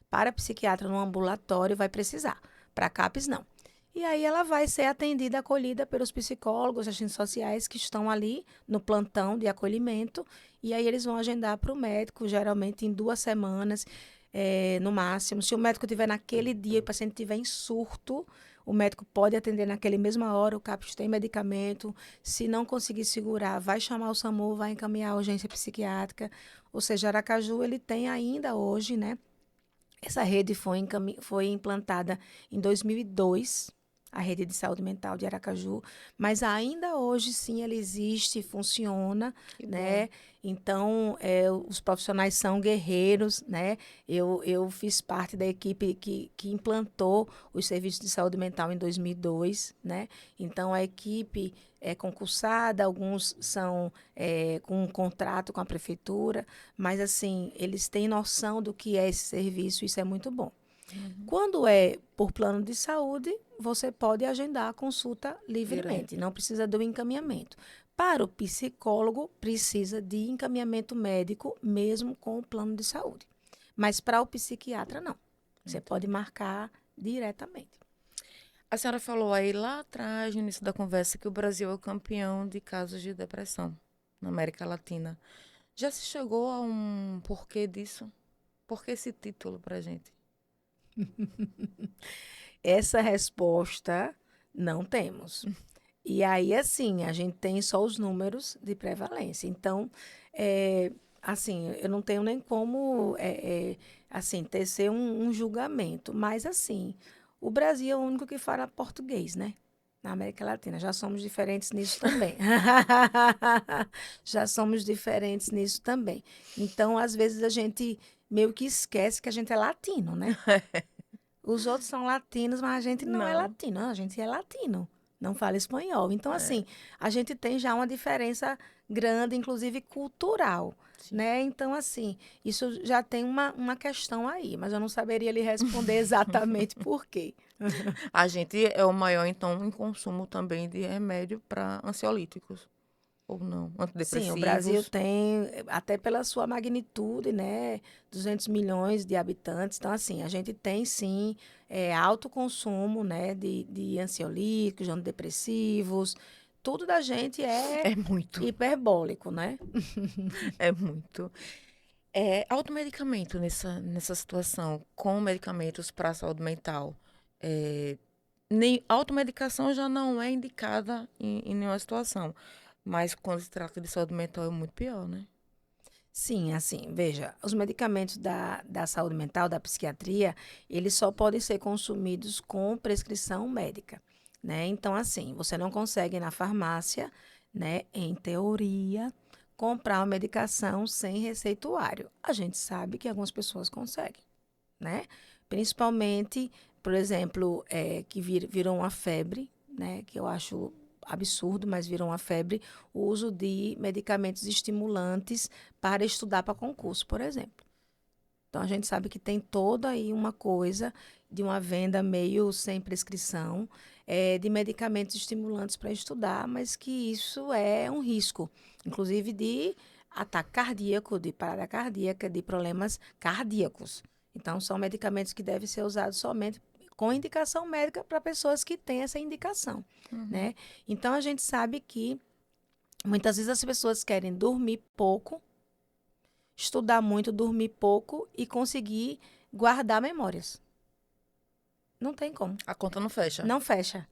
[SPEAKER 2] Para psiquiatra no ambulatório vai precisar, para CAPS não. E aí ela vai ser atendida, acolhida pelos psicólogos, agentes sociais que estão ali no plantão de acolhimento, e aí eles vão agendar para o médico, geralmente em 2 semanas, no máximo. Se o médico tiver naquele dia e o paciente tiver em surto, o médico pode atender naquele mesma hora, o CAPS tem medicamento. Se não conseguir segurar, vai chamar o SAMU, vai encaminhar a urgência psiquiátrica. Ou seja, Aracaju, ele tem ainda hoje, né? Essa rede foi implantada em 2002, a rede de saúde mental de Aracaju, mas ainda hoje sim ela existe, funciona,
[SPEAKER 1] Que bom.
[SPEAKER 2] né? Então, os profissionais são guerreiros, né? Eu fiz parte da equipe que implantou os serviços de saúde mental em 2002, né? Então, a equipe é concursada, alguns são com um contrato com a prefeitura, mas, assim, eles têm noção do que é esse serviço, isso é muito bom.
[SPEAKER 1] Uhum.
[SPEAKER 2] Quando é por plano de saúde, você pode agendar a consulta livremente,
[SPEAKER 1] Direto.
[SPEAKER 2] não precisa do encaminhamento. Para o psicólogo, precisa de encaminhamento médico, mesmo com o plano de saúde. Mas para o psiquiatra, não. Você pode
[SPEAKER 1] Entendi.
[SPEAKER 2] marcar diretamente.
[SPEAKER 1] A senhora falou aí lá atrás, no início da conversa, que o Brasil é o campeão de casos de depressão na América Latina. Já se chegou a um porquê disso? Por que esse título pra gente?
[SPEAKER 2] Essa resposta não temos. E aí, assim, a gente tem só os números de prevalência. Então, assim, eu não tenho nem como, assim, tecer um julgamento. Mas, assim, o Brasil é o único que fala português, né? Na América Latina. Já somos diferentes nisso também. Já somos diferentes nisso também. Então, às vezes, a gente meio que esquece que a gente é latino, né? Os outros são latinos, mas a gente não é
[SPEAKER 1] Não.
[SPEAKER 2] latino, a gente é latino, não fala espanhol. Então,
[SPEAKER 1] É,
[SPEAKER 2] assim, a gente tem já uma diferença grande, inclusive cultural,
[SPEAKER 1] sim.
[SPEAKER 2] né? Então, assim, isso já tem uma questão aí, mas eu não saberia lhe responder exatamente por quê.
[SPEAKER 1] A gente é o maior, então, em consumo também de remédio para ansiolíticos, ou não?
[SPEAKER 2] Sim, o Brasil
[SPEAKER 1] Antidepressivos.
[SPEAKER 2] tem, até pela sua magnitude, né, 200 milhões de habitantes. Então, assim, a gente tem, sim, alto consumo, né, de ansiolíticos, de antidepressivos. Tudo da gente é
[SPEAKER 1] É muito,
[SPEAKER 2] hiperbólico, né?
[SPEAKER 1] é muito. É, automedicamento nessa situação, com medicamentos para a saúde mental. É, nem, automedicação já não é indicada em nenhuma situação. Mas quando se trata de saúde mental é muito pior, né?
[SPEAKER 2] Sim, assim, veja, os medicamentos da saúde mental, da psiquiatria, eles só podem ser consumidos com prescrição médica, né? Então, assim, você não consegue ir na farmácia, né, em teoria, comprar uma medicação sem receituário. A gente sabe que algumas pessoas conseguem, né? Principalmente, por exemplo, que virou uma febre, né? Que eu acho absurdo, mas virou uma febre, o uso de medicamentos estimulantes para estudar para concurso, por exemplo. Então, a gente sabe que tem toda aí uma coisa de uma venda meio sem prescrição, de medicamentos estimulantes para estudar, mas que isso é um risco, inclusive de ataque cardíaco, de parada cardíaca, de problemas cardíacos. Então, são medicamentos que devem ser usados somente com indicação médica para pessoas que têm essa indicação,
[SPEAKER 1] Uhum.
[SPEAKER 2] né? Então, a gente sabe que muitas vezes as pessoas querem dormir pouco, estudar muito, dormir pouco e conseguir guardar memórias. Não tem como.
[SPEAKER 1] A conta não fecha.
[SPEAKER 2] Não fecha.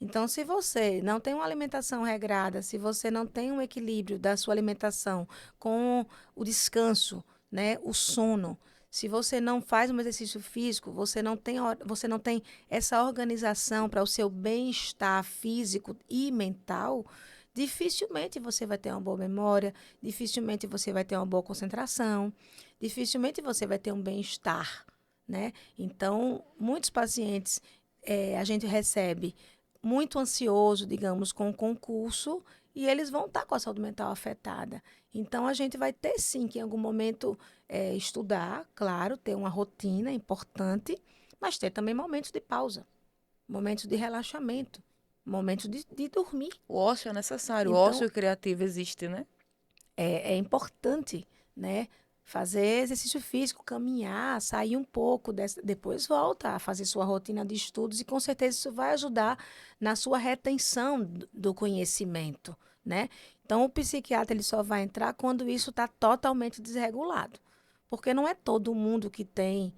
[SPEAKER 2] Então, se você não tem uma alimentação regrada, se você não tem um equilíbrio da sua alimentação com o descanso, né, o sono, se você não faz um exercício físico, você não tem essa organização para o seu bem-estar físico e mental, dificilmente você vai ter uma boa memória, dificilmente você vai ter uma boa concentração, dificilmente você vai ter um bem-estar, né? Então, muitos pacientes a gente recebe muito ansioso, digamos, com o concurso e eles vão estar com a saúde mental afetada. Então, a gente vai ter sim que em algum momento estudar, claro, ter uma rotina importante, mas ter também momentos de pausa, momentos de relaxamento, momentos de dormir.
[SPEAKER 1] O ócio é necessário, o
[SPEAKER 2] Então,
[SPEAKER 1] ócio criativo existe, né?
[SPEAKER 2] é importante, né? Fazer exercício físico, caminhar, sair um pouco, depois volta a fazer sua rotina de estudos e com certeza isso vai ajudar na sua retenção do conhecimento, né? Então, o psiquiatra ele só vai entrar quando isso está totalmente desregulado, porque não é todo mundo que tem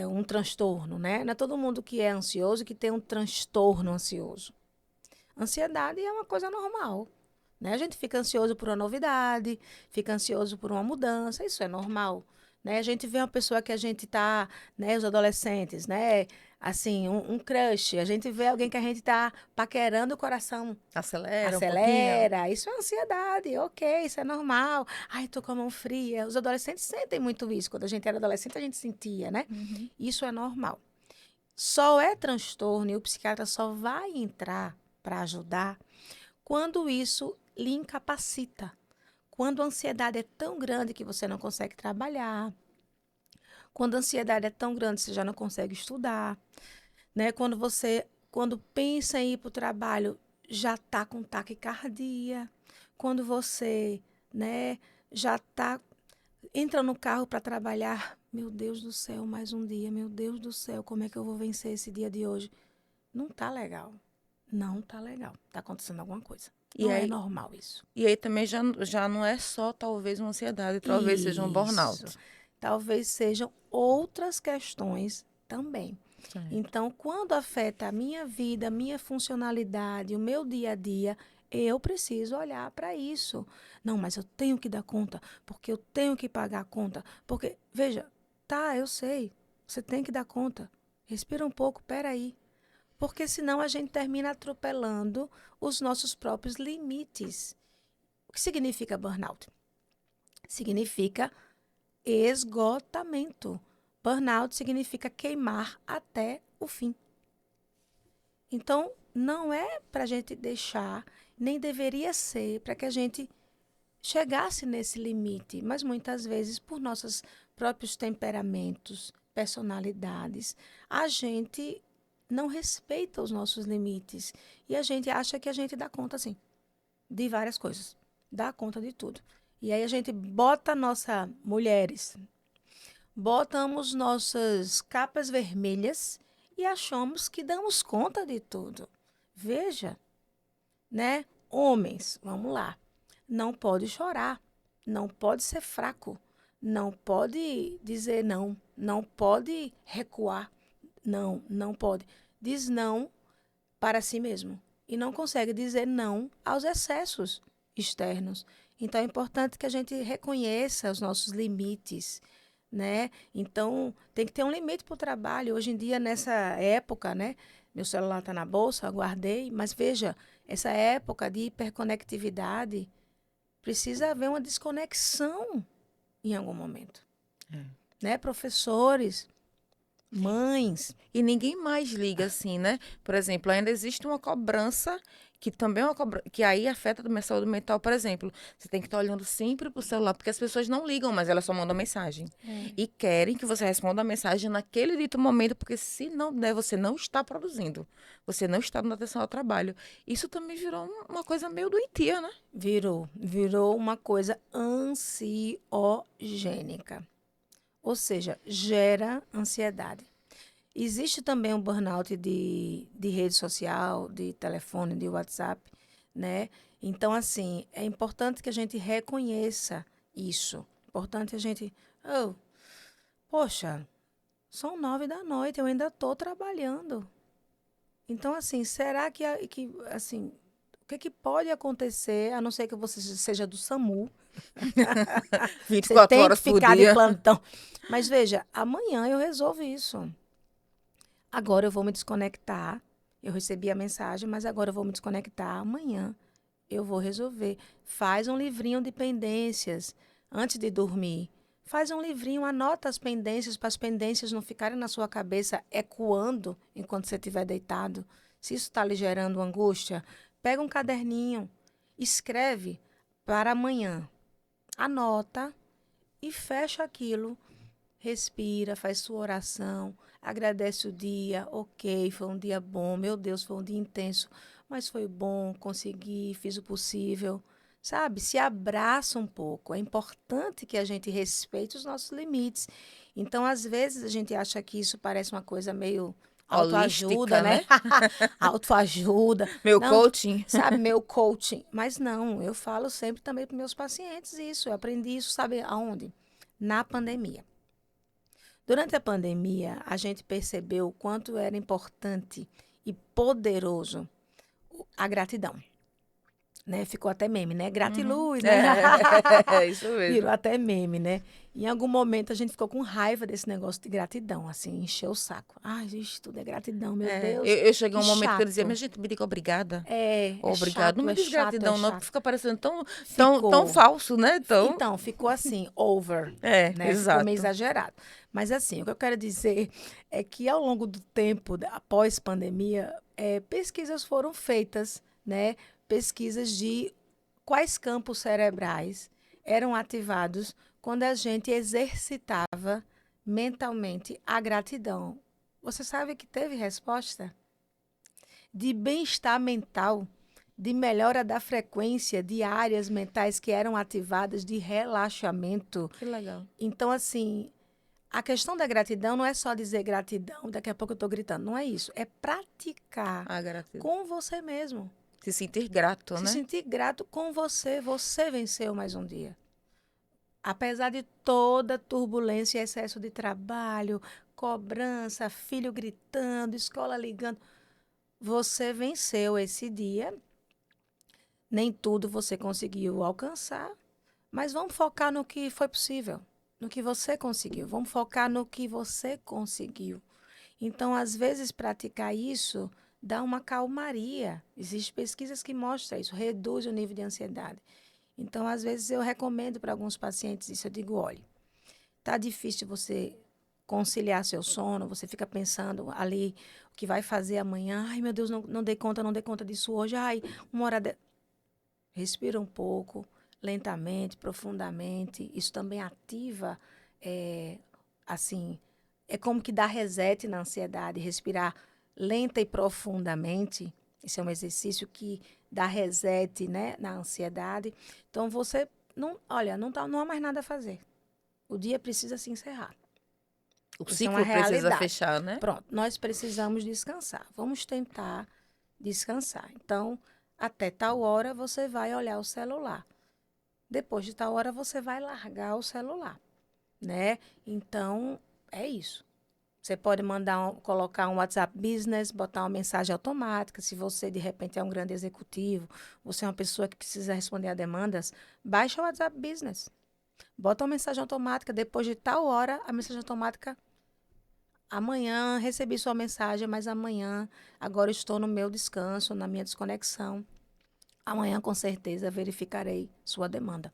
[SPEAKER 2] um transtorno, né? Não é todo mundo que é ansioso que tem um transtorno ansioso. Ansiedade é uma coisa normal, né? A gente fica ansioso por uma novidade, fica ansioso por uma mudança, isso é normal, né? A gente vê uma pessoa que a gente tá, né, os adolescentes, né, assim, um crush, a gente vê alguém que a gente tá paquerando, o coração
[SPEAKER 1] Acelera um pouquinho.
[SPEAKER 2] acelera, isso é ansiedade, ok, isso é normal. Ai, tô com a mão fria. Os adolescentes sentem muito isso. Quando a gente era adolescente, a gente sentia, né?
[SPEAKER 1] Uhum.
[SPEAKER 2] Isso é normal. Só é transtorno e o psiquiatra só vai entrar para ajudar quando isso lhe incapacita. Quando a ansiedade é tão grande que você não consegue trabalhar, quando a ansiedade é tão grande que você já não consegue estudar, né? Quando pensa em ir para o trabalho, já está com taquicardia. Quando você, né, já está entra no carro para trabalhar, meu Deus do céu, mais um dia, meu Deus do céu, como é que eu vou vencer esse dia de hoje? Não tá legal. Não tá legal. Tá acontecendo alguma coisa.
[SPEAKER 1] E
[SPEAKER 2] Não é
[SPEAKER 1] aí,
[SPEAKER 2] normal isso.
[SPEAKER 1] e aí também já não é só talvez uma ansiedade, talvez seja um
[SPEAKER 2] Isso.
[SPEAKER 1] burnout.
[SPEAKER 2] Talvez sejam outras questões também.
[SPEAKER 1] Certo.
[SPEAKER 2] Então, quando afeta a minha vida, a minha funcionalidade, o meu dia a dia, eu preciso olhar para isso. Não, mas eu tenho que dar conta, porque eu tenho que pagar a conta. Porque, veja, tá, eu sei, você tem que dar conta. Respira um pouco, peraí. Porque senão a gente termina atropelando os nossos próprios limites. O que significa burnout? Significa esgotamento. Burnout significa queimar até o fim. Então, não é para a gente deixar, nem deveria ser para que a gente chegasse nesse limite, mas muitas vezes, por nossos próprios temperamentos, personalidades, a gente não respeita os nossos limites e a gente acha que a gente dá conta, assim, de várias coisas, dá conta de tudo. E aí a gente bota nossa mulheres, botamos nossas capas vermelhas e achamos que damos conta de tudo. Veja, né? Homens, vamos lá. Não pode chorar, não pode ser fraco, não pode dizer não, não pode recuar. Não, não pode. Diz não para si mesmo e não consegue dizer não aos excessos externos. Então é importante que a gente reconheça os nossos limites, né? Então tem que ter um limite para o trabalho. Hoje em dia, nessa época, né? Meu celular está na bolsa, eu guardei, mas veja, essa época de hiperconectividade precisa haver uma desconexão em algum momento,
[SPEAKER 1] É.
[SPEAKER 2] né? Professores, mães,
[SPEAKER 1] E ninguém mais liga assim, né? Por exemplo, ainda existe uma cobrança que também é uma cobrança, que aí afeta a minha saúde mental, por exemplo. Você tem que estar olhando sempre pro celular, porque as pessoas não ligam, mas elas só mandam mensagem.
[SPEAKER 2] é,
[SPEAKER 1] E querem que você responda a mensagem naquele dito momento, porque se não der, você não está produzindo. Você não está dando atenção ao trabalho. Isso também virou uma coisa meio doentia, né?
[SPEAKER 2] virou uma coisa ansiogênica, ou seja, gera ansiedade. Existe também um burnout de rede social, de telefone, de WhatsApp, né? Então, assim, é importante que a gente reconheça isso. Importante a gente. Oh, poxa, são 9 da noite, eu ainda estou trabalhando. Então, assim, será que assim, o que, que pode acontecer, a não ser que você seja do SAMU,
[SPEAKER 1] vinte e
[SPEAKER 2] você
[SPEAKER 1] quatro
[SPEAKER 2] tem que
[SPEAKER 1] horas por
[SPEAKER 2] ficar de
[SPEAKER 1] dia.
[SPEAKER 2] plantão. Mas veja, amanhã eu resolvo isso. Agora eu vou me desconectar. Eu recebi a mensagem, mas agora eu vou me desconectar. Amanhã eu vou resolver. Faz um livrinho de pendências antes de dormir. Faz um livrinho, anota as pendências para as pendências não ficarem na sua cabeça ecoando enquanto você estiver deitado. Se isso está lhe gerando angústia, pega um caderninho, escreve para amanhã. Anota e fecha aquilo. Respira, faz sua oração, agradece o dia. Ok, foi um dia bom, meu Deus, foi um dia intenso, mas foi bom, consegui, fiz o possível. Sabe? Se abraça um pouco. É importante que a gente respeite os nossos limites. Então, às vezes, a gente acha que isso parece uma coisa meio autoajuda,
[SPEAKER 1] Holística,
[SPEAKER 2] né?
[SPEAKER 1] né?
[SPEAKER 2] Autoajuda.
[SPEAKER 1] Meu
[SPEAKER 2] Não,
[SPEAKER 1] coaching.
[SPEAKER 2] sabe, meu coaching. Mas não, eu falo sempre também para meus pacientes isso. Eu aprendi isso, sabe aonde? Na pandemia. Durante a pandemia, a gente percebeu o quanto era importante e poderoso a gratidão, né? Ficou até meme, né?
[SPEAKER 1] Uhum.
[SPEAKER 2] Gratiluz, né?
[SPEAKER 1] É isso
[SPEAKER 2] Virou
[SPEAKER 1] mesmo.
[SPEAKER 2] até meme, né? Em algum momento a gente ficou com raiva desse negócio de gratidão, assim, encheu o saco. Ai, gente, tudo é gratidão, meu
[SPEAKER 1] É,
[SPEAKER 2] Deus,
[SPEAKER 1] eu cheguei a
[SPEAKER 2] que
[SPEAKER 1] um momento que eu dizia, minha
[SPEAKER 2] chato.
[SPEAKER 1] gente, me diga obrigada.
[SPEAKER 2] É
[SPEAKER 1] Ou obrigado. Não
[SPEAKER 2] chato,
[SPEAKER 1] me
[SPEAKER 2] é
[SPEAKER 1] diz
[SPEAKER 2] chato, é
[SPEAKER 1] gratidão, não, que
[SPEAKER 2] chato.
[SPEAKER 1] fica parecendo tão
[SPEAKER 2] Ficou.
[SPEAKER 1] falso, né? Então,
[SPEAKER 2] Então, ficou assim, over, né? Ficou meio
[SPEAKER 1] exato.
[SPEAKER 2] exagerado. Mas assim, o que eu quero dizer é que ao longo do tempo, após pandemia, pesquisas foram feitas, né? Pesquisas de quais campos cerebrais eram ativados quando a gente exercitava mentalmente a gratidão. Você sabe que teve resposta? De bem-estar mental, de melhora da frequência de áreas mentais que eram ativadas, de relaxamento.
[SPEAKER 1] Que legal.
[SPEAKER 2] Então, assim, a questão da gratidão não é só dizer gratidão, daqui a pouco eu estou gritando. Não é isso. É praticar
[SPEAKER 1] A gratidão.
[SPEAKER 2] com você mesmo.
[SPEAKER 1] Se sentir grato,
[SPEAKER 2] Se
[SPEAKER 1] né?
[SPEAKER 2] sentir grato com você. Você venceu mais um dia. Apesar de toda turbulência e excesso de trabalho, cobrança, filho gritando, escola ligando, você venceu esse dia. Nem tudo você conseguiu alcançar, mas vamos focar no que foi possível, no que você conseguiu. Vamos focar no que você conseguiu. Então, às vezes, praticar isso dá uma calmaria. Existem pesquisas que mostram isso, reduz o nível de ansiedade. Então, às vezes, eu recomendo para alguns pacientes isso. Eu digo, olha, tá difícil você conciliar seu sono, você fica pensando ali o que vai fazer amanhã. Ai, meu Deus, não dei conta disso hoje. Ai, uma hora. Respira um pouco, lentamente, profundamente. Isso também ativa, assim, é como que dá reset na ansiedade. Respirar lenta e profundamente. Esse é um exercício que dá reset, né, na ansiedade. Então, você não, olha, não há mais nada a fazer. O dia precisa se encerrar.
[SPEAKER 1] O
[SPEAKER 2] Isso é uma
[SPEAKER 1] ciclo precisa
[SPEAKER 2] realidade.
[SPEAKER 1] fechar, né?
[SPEAKER 2] Pronto, nós precisamos descansar. Vamos tentar descansar. Então, até tal hora você vai olhar o celular. Depois de tal hora você vai largar o celular, né? Então, é isso. Você pode colocar um WhatsApp Business, botar uma mensagem automática. Se você, de repente, é um grande executivo, você é uma pessoa que precisa responder a demandas, baixa o WhatsApp Business. Bota uma mensagem automática. Depois de tal hora, a mensagem automática. Amanhã recebi sua mensagem, mas amanhã, agora estou no meu descanso, na minha desconexão. Amanhã, com certeza, verificarei sua demanda.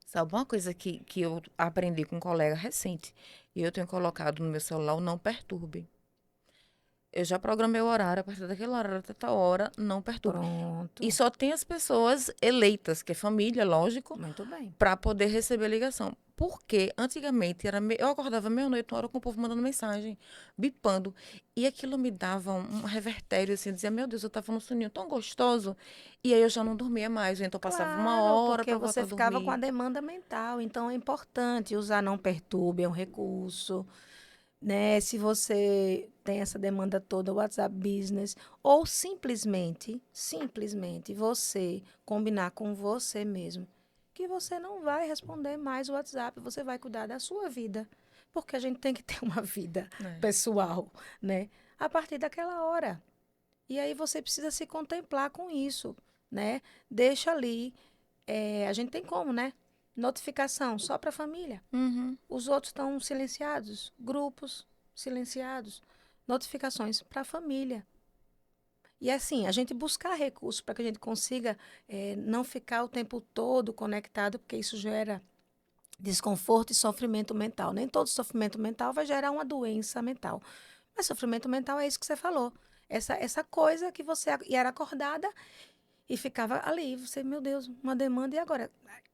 [SPEAKER 1] Sabe uma coisa que eu aprendi com um colega recente? E eu tenho colocado no meu celular o não perturbe. Eu já programei o horário, a partir daquele horário até tal hora, não perturbe. E
[SPEAKER 2] Pronto.
[SPEAKER 1] só tem as pessoas eleitas, que é família, lógico,
[SPEAKER 2] Muito bem.
[SPEAKER 1] para poder receber a ligação. Porque antigamente eu acordava meia-noite, uma hora com o povo mandando mensagem, bipando. E aquilo me dava um revertério, assim, dizia, meu Deus, eu tava num soninho tão gostoso. E aí eu já não dormia mais. Então passava uma
[SPEAKER 2] Claro,
[SPEAKER 1] hora
[SPEAKER 2] porque
[SPEAKER 1] para voltar
[SPEAKER 2] você
[SPEAKER 1] a
[SPEAKER 2] ficava com a
[SPEAKER 1] dormir.
[SPEAKER 2] demanda mental. Então, é importante usar não perturbe, é um recurso, né? Se você tem essa demanda toda, WhatsApp Business, ou simplesmente você combinar com você mesmo que você não vai responder mais o WhatsApp, você vai cuidar da sua vida, porque a gente tem que ter uma vida
[SPEAKER 1] É.
[SPEAKER 2] pessoal, né? A partir daquela hora. E aí você precisa se contemplar com isso, né? Deixa ali, a gente tem como, né? Notificação só para a família.
[SPEAKER 1] Uhum.
[SPEAKER 2] Os outros estão silenciados, grupos silenciados, notificações para a família. E assim, a gente buscar recursos para que a gente consiga não ficar o tempo todo conectado, porque isso gera desconforto e sofrimento mental. Nem todo sofrimento mental vai gerar uma doença mental. Mas sofrimento mental é isso que você falou. Essa coisa que você era acordada e ficava ali. Você, meu Deus, uma demanda e agora?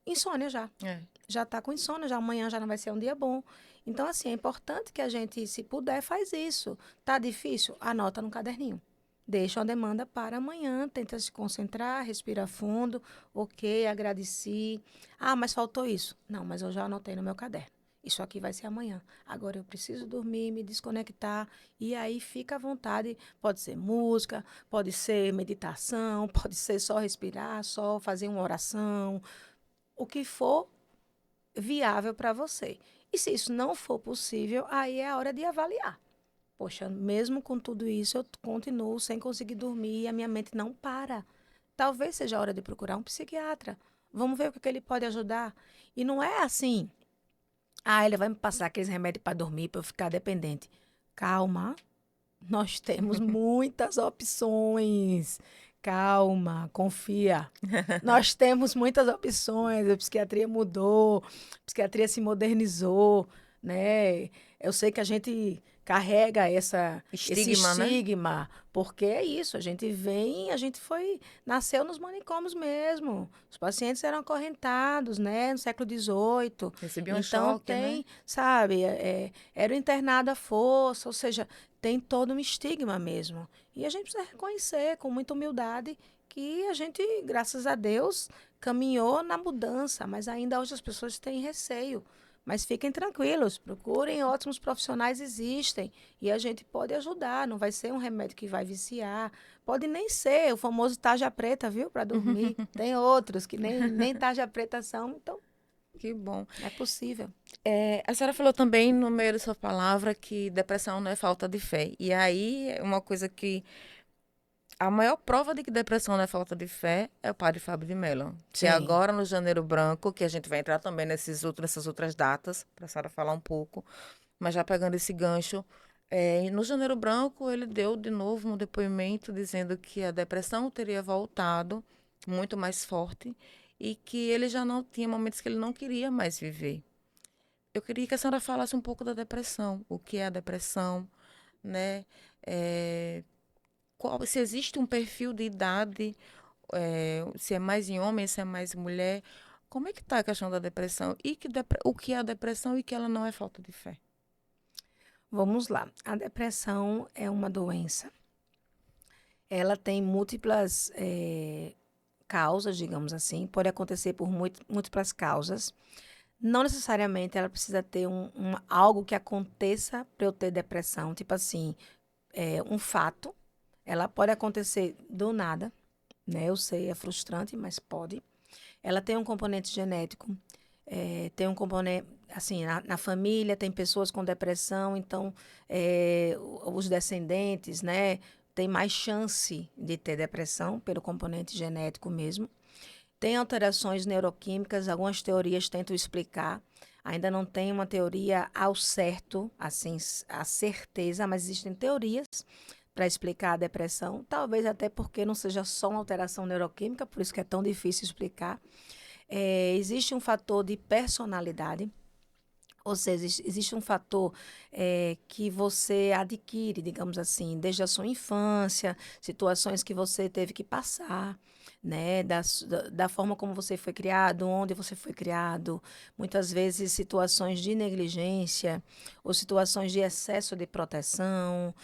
[SPEAKER 2] Insônia já.
[SPEAKER 1] É.
[SPEAKER 2] Já está com insônia, já amanhã já não vai ser um dia bom. Então, assim, é importante que a gente, se puder, faz isso. Tá difícil? Anota no caderninho. Deixa uma demanda para amanhã, tenta se concentrar, respira fundo, ok, agradeci. Ah, mas faltou isso. Não, mas eu já anotei no meu caderno. Isso aqui vai ser amanhã. Agora eu preciso dormir, me desconectar. E aí fica à vontade. Pode ser música, pode ser meditação, pode ser só respirar, só fazer uma oração. O que for viável para você. E se isso não for possível, aí é a hora de avaliar. Poxa, mesmo com tudo isso, eu continuo sem conseguir dormir e a minha mente não para. Talvez seja a hora de procurar um psiquiatra. Vamos ver o que ele pode ajudar. E não é assim, ele vai me passar aqueles remédios para dormir, para eu ficar dependente. Calma, nós temos muitas opções. Calma, confia. Nós temos muitas opções. A psiquiatria mudou, a psiquiatria se modernizou, né? Eu sei que a gente carrega esse
[SPEAKER 1] Estigma, né?
[SPEAKER 2] estigma, porque é isso. A gente vem, nasceu nos manicômios mesmo. Os pacientes eram acorrentados, né? No século XVIII.
[SPEAKER 1] Recebi um
[SPEAKER 2] Então
[SPEAKER 1] choque, né?
[SPEAKER 2] tem, sabe, era o internado à força, ou seja, tem todo um estigma mesmo. E a gente precisa reconhecer com muita humildade que a gente, graças a Deus, caminhou na mudança, mas ainda hoje as pessoas têm receio. Mas fiquem tranquilos, procurem ótimos profissionais, existem. E a gente pode ajudar, não vai ser um remédio que vai viciar. Pode nem ser o famoso tarja preta, viu, para dormir. Tem outros que nem tarja preta são, então
[SPEAKER 1] Que bom.
[SPEAKER 2] é possível.
[SPEAKER 1] A senhora falou também no meio da sua palavra que depressão não é falta de fé. E aí, uma coisa que a maior prova de que depressão não é falta de fé é o padre Fábio de Mello. Que é
[SPEAKER 2] Sim.
[SPEAKER 1] agora no Janeiro Branco, que a gente vai entrar também nessas outras datas, para a senhora falar um pouco, mas já pegando esse gancho, no Janeiro Branco ele deu de novo um depoimento dizendo que a depressão teria voltado muito mais forte e que ele já não tinha momentos que ele não queria mais viver. Eu queria que a senhora falasse um pouco da depressão, o que é a depressão, né? É, se existe um perfil de idade, se é mais em homem, se é mais em mulher. Como é que está a questão da depressão? E o que é a depressão e que ela não é falta de fé?
[SPEAKER 2] Vamos lá. A depressão é uma doença. Ela tem múltiplas causas, digamos assim. Pode acontecer por múltiplas causas. Não necessariamente ela precisa ter algo que aconteça para eu ter depressão. Tipo assim, um fato. Ela pode acontecer do nada, né? Eu sei, é frustrante, mas pode. Ela tem um componente genético, tem um componente, assim, na família tem pessoas com depressão, então os descendentes, né, tem mais chance de ter depressão pelo componente genético mesmo. Tem alterações neuroquímicas, algumas teorias tentam explicar. Ainda não tem uma teoria ao certo, assim, a certeza, mas existem teorias para explicar a depressão. Talvez até porque não seja só uma alteração neuroquímica, por isso que é tão difícil explicar. Existe um fator de personalidade, ou seja, existe um fator que você adquire, digamos assim, desde a sua infância, situações que você teve que passar, né, da forma como você foi criado, onde você foi criado, muitas vezes situações de negligência ou situações de excesso de proteção,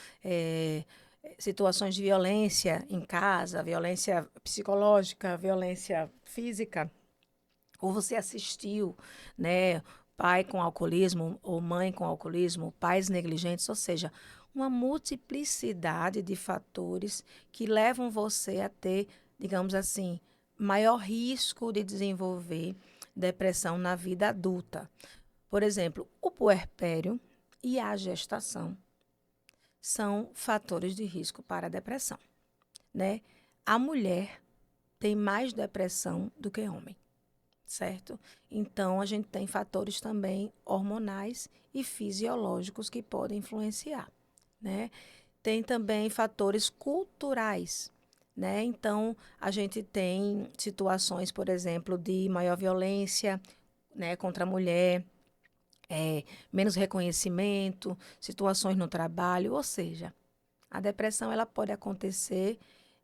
[SPEAKER 2] situações de violência em casa, violência psicológica, violência física, ou você assistiu, né, pai com alcoolismo ou mãe com alcoolismo, pais negligentes, ou seja, uma multiplicidade de fatores que levam você a ter, digamos assim, maior risco de desenvolver depressão na vida adulta. Por exemplo, o puerpério e a gestação são fatores de risco para a depressão, né? A mulher tem mais depressão do que homem, certo? Então, a gente tem fatores também hormonais e fisiológicos que podem influenciar, né? Tem também fatores culturais, né? Então, a gente tem situações, por exemplo, de maior violência, né, contra a mulher, menos reconhecimento, situações no trabalho, ou seja, a depressão ela pode acontecer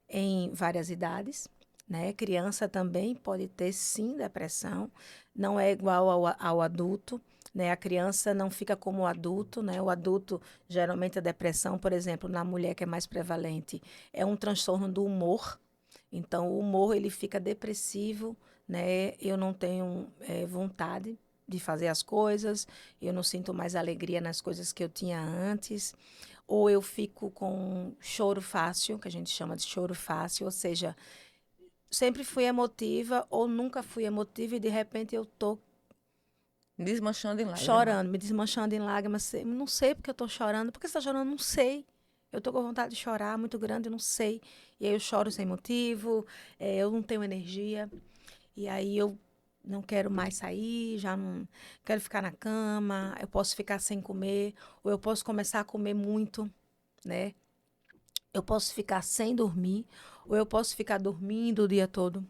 [SPEAKER 2] em várias idades, né? Criança também pode ter sim depressão, não é igual ao adulto, né? A criança não fica como o adulto, né? O adulto, geralmente a depressão, por exemplo, na mulher que é mais prevalente, é um transtorno do humor. Então, o humor ele fica depressivo, né? Eu não tenho vontade de fazer as coisas, eu não sinto mais alegria nas coisas que eu tinha antes, ou eu fico com choro fácil, que a gente chama de choro fácil, ou seja, sempre fui emotiva ou nunca fui emotiva e de repente eu tô
[SPEAKER 1] Desmanchando em lágrimas.
[SPEAKER 2] chorando, me desmanchando em lágrimas. Não sei porque eu estou chorando. Por que você está chorando? Não sei. Eu estou com vontade de chorar, muito grande, eu não sei. E aí eu choro sem motivo, eu não tenho energia. E aí eu não quero mais sair, já não quero ficar na cama, eu posso ficar sem comer, ou eu posso começar a comer muito, né? Eu posso ficar sem dormir, ou eu posso ficar dormindo o dia todo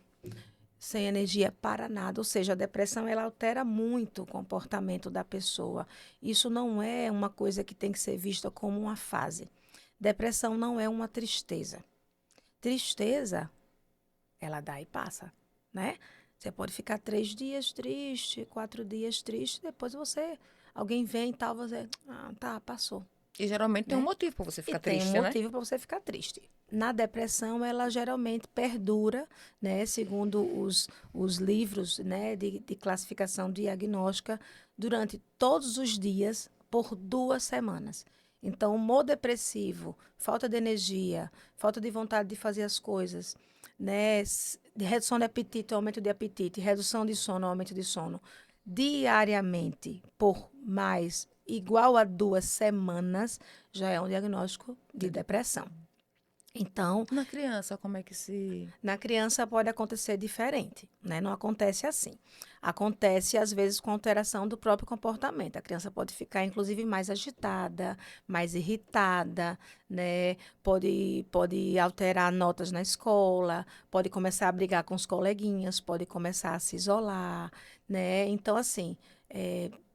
[SPEAKER 2] sem energia para nada. Ou seja, a depressão ela altera muito o comportamento da pessoa. Isso não é uma coisa que tem que ser vista como uma fase. Depressão não é uma tristeza. Tristeza, ela dá e passa, né? Você pode ficar 3 dias triste, 4 dias triste, depois alguém vem e tal, você, tá, passou,
[SPEAKER 1] E geralmente tem um
[SPEAKER 2] né?
[SPEAKER 1] motivo para você
[SPEAKER 2] E
[SPEAKER 1] ficar
[SPEAKER 2] tem um
[SPEAKER 1] triste, né?
[SPEAKER 2] motivo para você ficar triste. Na depressão, ela geralmente perdura, né, segundo os livros, né, de classificação diagnóstica, durante todos os dias, por 2 semanas. Então, humor depressivo, falta de energia, falta de vontade de fazer as coisas, né, de redução de apetite, aumento de apetite, redução de sono, aumento de sono, diariamente, por mais igual a 2 semanas, já é um diagnóstico de depressão. Então,
[SPEAKER 1] Na criança, como é que se...
[SPEAKER 2] na criança pode acontecer diferente, né? Não acontece assim. Acontece, às vezes, com alteração do próprio comportamento. A criança pode ficar, inclusive, mais agitada, mais irritada, né? Pode alterar notas na escola, pode começar a brigar com os coleguinhas, pode começar a se isolar, né? Então, assim,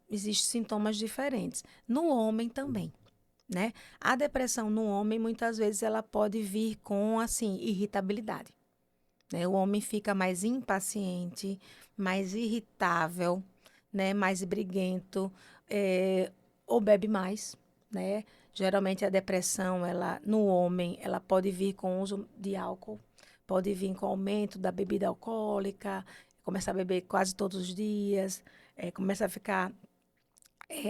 [SPEAKER 2] existem sintomas diferentes. No homem também, né? A depressão no homem, muitas vezes, ela pode vir com, assim, irritabilidade, né? O homem fica mais impaciente, mais irritável, né? Mais briguento, ou bebe mais, né? Geralmente, a depressão, no homem, ela pode vir com o uso de álcool, pode vir com o aumento da bebida alcoólica, começar a beber quase todos os dias, começa a ficar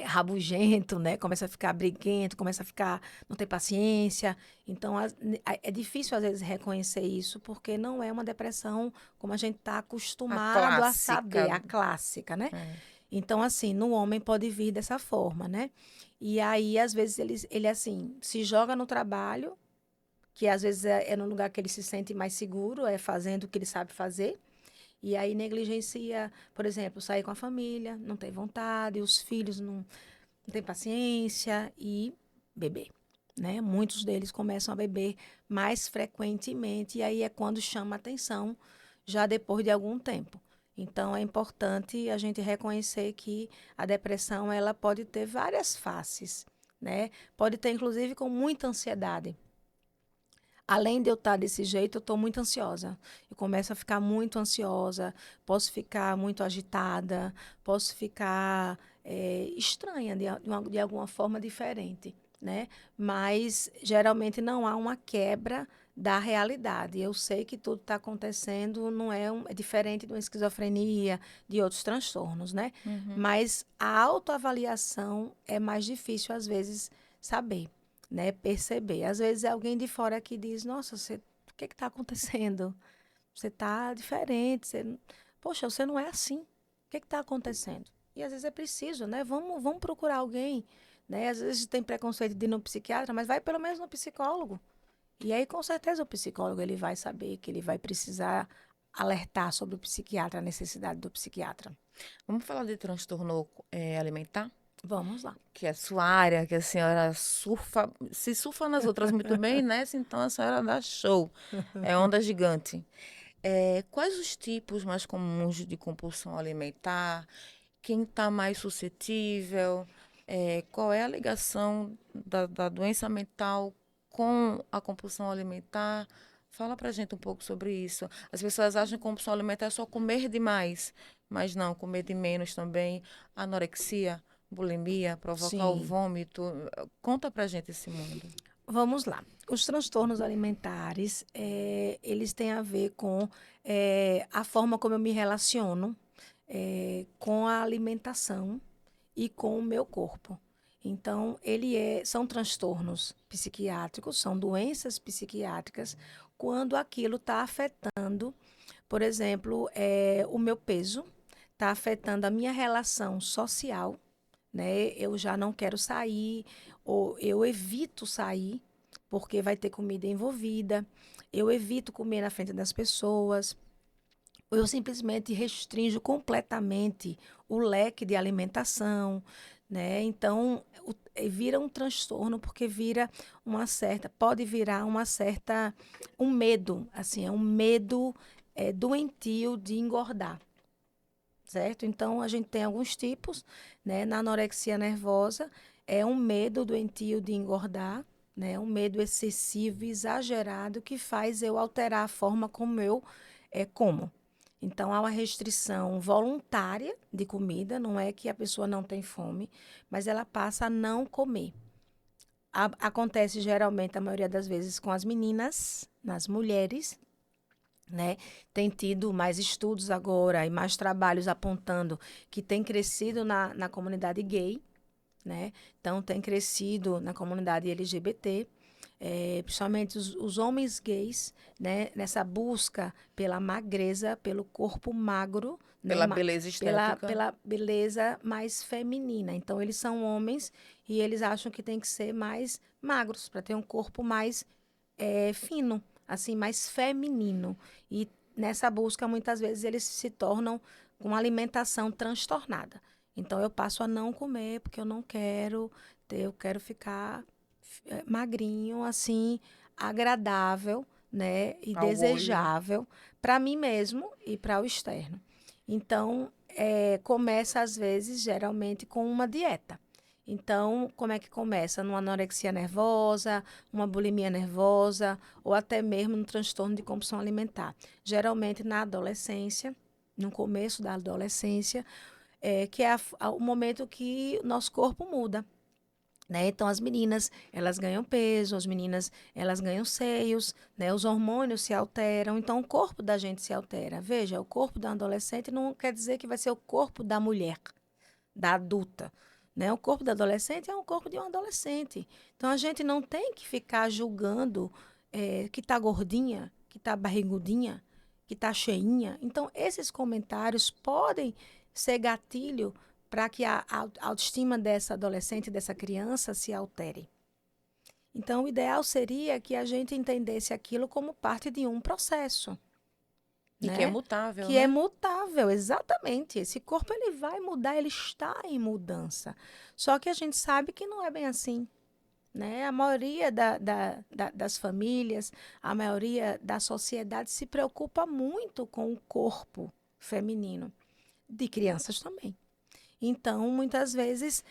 [SPEAKER 2] rabugento, né? Começa a ficar briguento, começa a ficar, não tem paciência. Então, é difícil às vezes reconhecer isso, porque não é uma depressão como a gente está
[SPEAKER 1] A
[SPEAKER 2] acostumado a
[SPEAKER 1] clássica.
[SPEAKER 2] saber, a clássica, né?
[SPEAKER 1] É.
[SPEAKER 2] Então, assim, no homem pode vir dessa forma, né? E aí, às vezes, ele assim, se joga no trabalho, que às vezes é no lugar que ele se sente mais seguro, é fazendo o que ele sabe fazer. E aí negligencia, por exemplo, sair com a família, não tem vontade, os filhos não têm paciência e beber, né? Muitos deles começam a beber mais frequentemente e aí é quando chama a atenção já depois de algum tempo. Então é importante a gente reconhecer que a depressão ela pode ter várias faces, né? Pode ter inclusive com muita ansiedade. Além de eu estar desse jeito, eu estou muito ansiosa. Eu começo a ficar muito ansiosa, posso ficar muito agitada, posso ficar estranha de alguma forma diferente, né? Mas geralmente não há uma quebra da realidade. Eu sei que tudo está acontecendo, não é diferente de uma esquizofrenia, de outros transtornos, né?
[SPEAKER 1] Uhum.
[SPEAKER 2] Mas a autoavaliação é mais difícil às vezes saber, né, perceber. Às vezes é alguém de fora que diz, nossa, o que está acontecendo? Você está diferente, poxa, você não é assim. O que está acontecendo? E às vezes é preciso, né? Vamos procurar alguém, né? Às vezes tem preconceito de ir no psiquiatra, mas vai pelo menos no psicólogo. E aí, com certeza, o psicólogo ele vai saber que ele vai precisar alertar sobre o psiquiatra, a necessidade do psiquiatra.
[SPEAKER 1] Vamos falar de transtorno alimentar?
[SPEAKER 2] Vamos lá.
[SPEAKER 1] Que é a sua área, que a senhora surfa, se surfa nas outras muito bem, nessa então a senhora dá show. É onda gigante. Quais os tipos mais comuns de compulsão alimentar? Quem está mais suscetível? Qual é a ligação da doença mental com a compulsão alimentar? Fala pra gente um pouco sobre isso. As pessoas acham que compulsão alimentar é só comer demais, mas não, comer de menos também. Anorexia, bulimia, provocar o
[SPEAKER 2] Sim.
[SPEAKER 1] vômito. Conta pra gente esse mundo.
[SPEAKER 2] Vamos lá. Os transtornos alimentares, eles têm a ver com a forma como eu me relaciono com a alimentação e com o meu corpo. Então, são transtornos psiquiátricos, são doenças psiquiátricas, quando aquilo está afetando, por exemplo, o meu peso, está afetando a minha relação social, né? Eu já não quero sair, ou eu evito sair, porque vai ter comida envolvida, eu evito comer na frente das pessoas, ou eu simplesmente restringo completamente o leque de alimentação, né? Então, vira um transtorno, porque pode virar um medo, assim, é um medo doentio de engordar, certo? Então, a gente tem alguns tipos, né? Na anorexia nervosa, é um medo doentio de engordar, né? Um medo excessivo, exagerado, que faz eu alterar a forma como eu como. Então, há uma restrição voluntária de comida, não é que a pessoa não tem fome, mas ela passa a não comer. Acontece geralmente, a maioria das vezes, com as meninas, nas mulheres, né? Tem tido mais estudos agora e mais trabalhos apontando que tem crescido na comunidade gay, né? Então, tem crescido na comunidade LGBT, principalmente os homens gays, né? Nessa busca pela magreza, pelo corpo magro, né?
[SPEAKER 1] Pela beleza estética.
[SPEAKER 2] Pela beleza mais feminina. Então, eles são homens e eles acham que tem que ser mais magros, para ter um corpo mais fino, assim, mais feminino. E nessa busca, muitas vezes, eles se tornam com uma alimentação transtornada. Então, eu passo a não comer, porque eu não quero eu quero ficar magrinho, assim, agradável, né? E
[SPEAKER 1] Ao olho.
[SPEAKER 2] desejável para mim mesmo e para o externo. Então, começa, às vezes, geralmente, com uma dieta. Então, como é que começa? Numa anorexia nervosa, uma bulimia nervosa ou até mesmo no transtorno de compulsão alimentar. Geralmente na adolescência, no começo da adolescência, que é o momento que o nosso corpo muda. Né? Então, as meninas, elas ganham peso, as meninas, elas ganham seios, né? Os hormônios se alteram, então o corpo da gente se altera. Veja, o corpo da adolescente não quer dizer que vai ser o corpo da mulher, da adulta. Né? O corpo da adolescente é um corpo de um adolescente. Então, a gente não tem que ficar julgando que está gordinha, que está barrigudinha, que está cheinha. Então, esses comentários podem ser gatilho para que a autoestima dessa adolescente, dessa criança, se altere. Então, o ideal seria que a gente entendesse aquilo como parte de um processo,
[SPEAKER 1] E que é
[SPEAKER 2] né?
[SPEAKER 1] mutável,
[SPEAKER 2] Que é
[SPEAKER 1] né?
[SPEAKER 2] mutável, exatamente. Esse corpo ele vai mudar, ele está em mudança. Só que a gente sabe que não é bem assim. Né? A maioria das famílias, a maioria da sociedade se preocupa muito com o corpo feminino, de crianças também. Então, muitas vezes,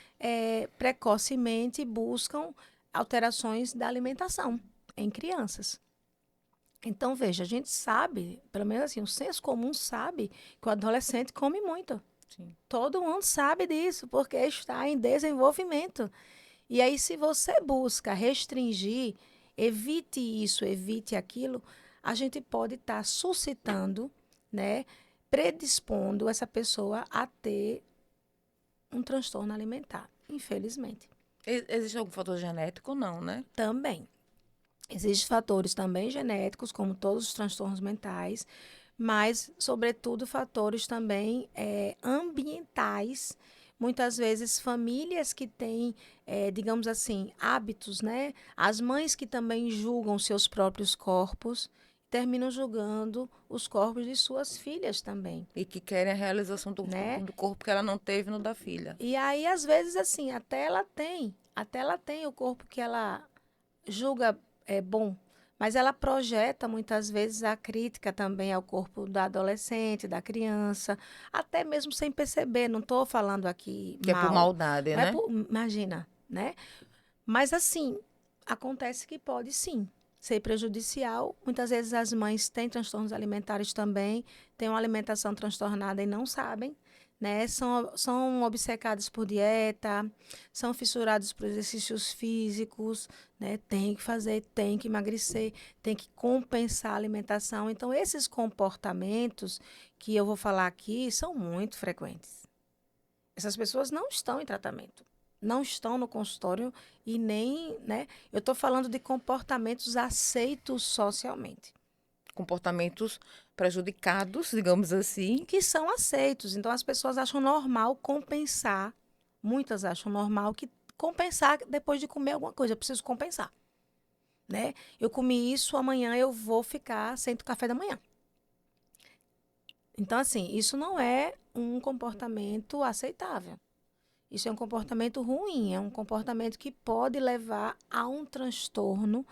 [SPEAKER 2] precocemente buscam alterações da alimentação em crianças. Então, veja, a gente sabe, pelo menos assim, o senso comum sabe que o adolescente come muito.
[SPEAKER 1] Sim.
[SPEAKER 2] Todo mundo sabe disso, porque está em desenvolvimento. E aí, se você busca restringir, evite isso, evite aquilo, a gente pode estar suscitando, né, predispondo essa pessoa a ter um transtorno alimentar, infelizmente.
[SPEAKER 1] Existe algum fator genético? Não, né?
[SPEAKER 2] Também. Existem fatores também genéticos, como todos os transtornos mentais, mas, sobretudo, fatores também ambientais. Muitas vezes, famílias que têm, digamos assim, hábitos, né? As mães que também julgam seus próprios corpos, terminam julgando os corpos de suas filhas também,
[SPEAKER 1] E que querem a realização
[SPEAKER 2] né?
[SPEAKER 1] do corpo que ela não teve no da filha.
[SPEAKER 2] E aí, às vezes, assim, até ela tem o corpo que ela julga bom, mas ela projeta muitas vezes a crítica também ao corpo da adolescente, da criança, até mesmo sem perceber. Não estou falando aqui
[SPEAKER 1] Que é por
[SPEAKER 2] mal,
[SPEAKER 1] maldade,
[SPEAKER 2] não é
[SPEAKER 1] né?
[SPEAKER 2] por, imagina, né? Mas assim, acontece que pode sim ser prejudicial. Muitas vezes as mães têm transtornos alimentares também, têm uma alimentação transtornada e não sabem, né? São obcecados por dieta, são fissurados por exercícios físicos, né? Tem que fazer, tem que emagrecer, tem que compensar a alimentação. Então, esses comportamentos que eu vou falar aqui são muito frequentes. Essas pessoas não estão em tratamento, não estão no consultório e nem, né? Eu estou falando de comportamentos aceitos socialmente.
[SPEAKER 1] comportamentos prejudicados, digamos assim.
[SPEAKER 2] Que são aceitos. Então, as pessoas acham normal compensar, muitas acham normal que compensar depois de comer alguma coisa, eu preciso compensar, né? Eu comi isso, amanhã eu vou ficar sem o café da manhã. Então, assim, isso não é um comportamento aceitável. Isso é um comportamento ruim, é um comportamento que pode levar a um transtorno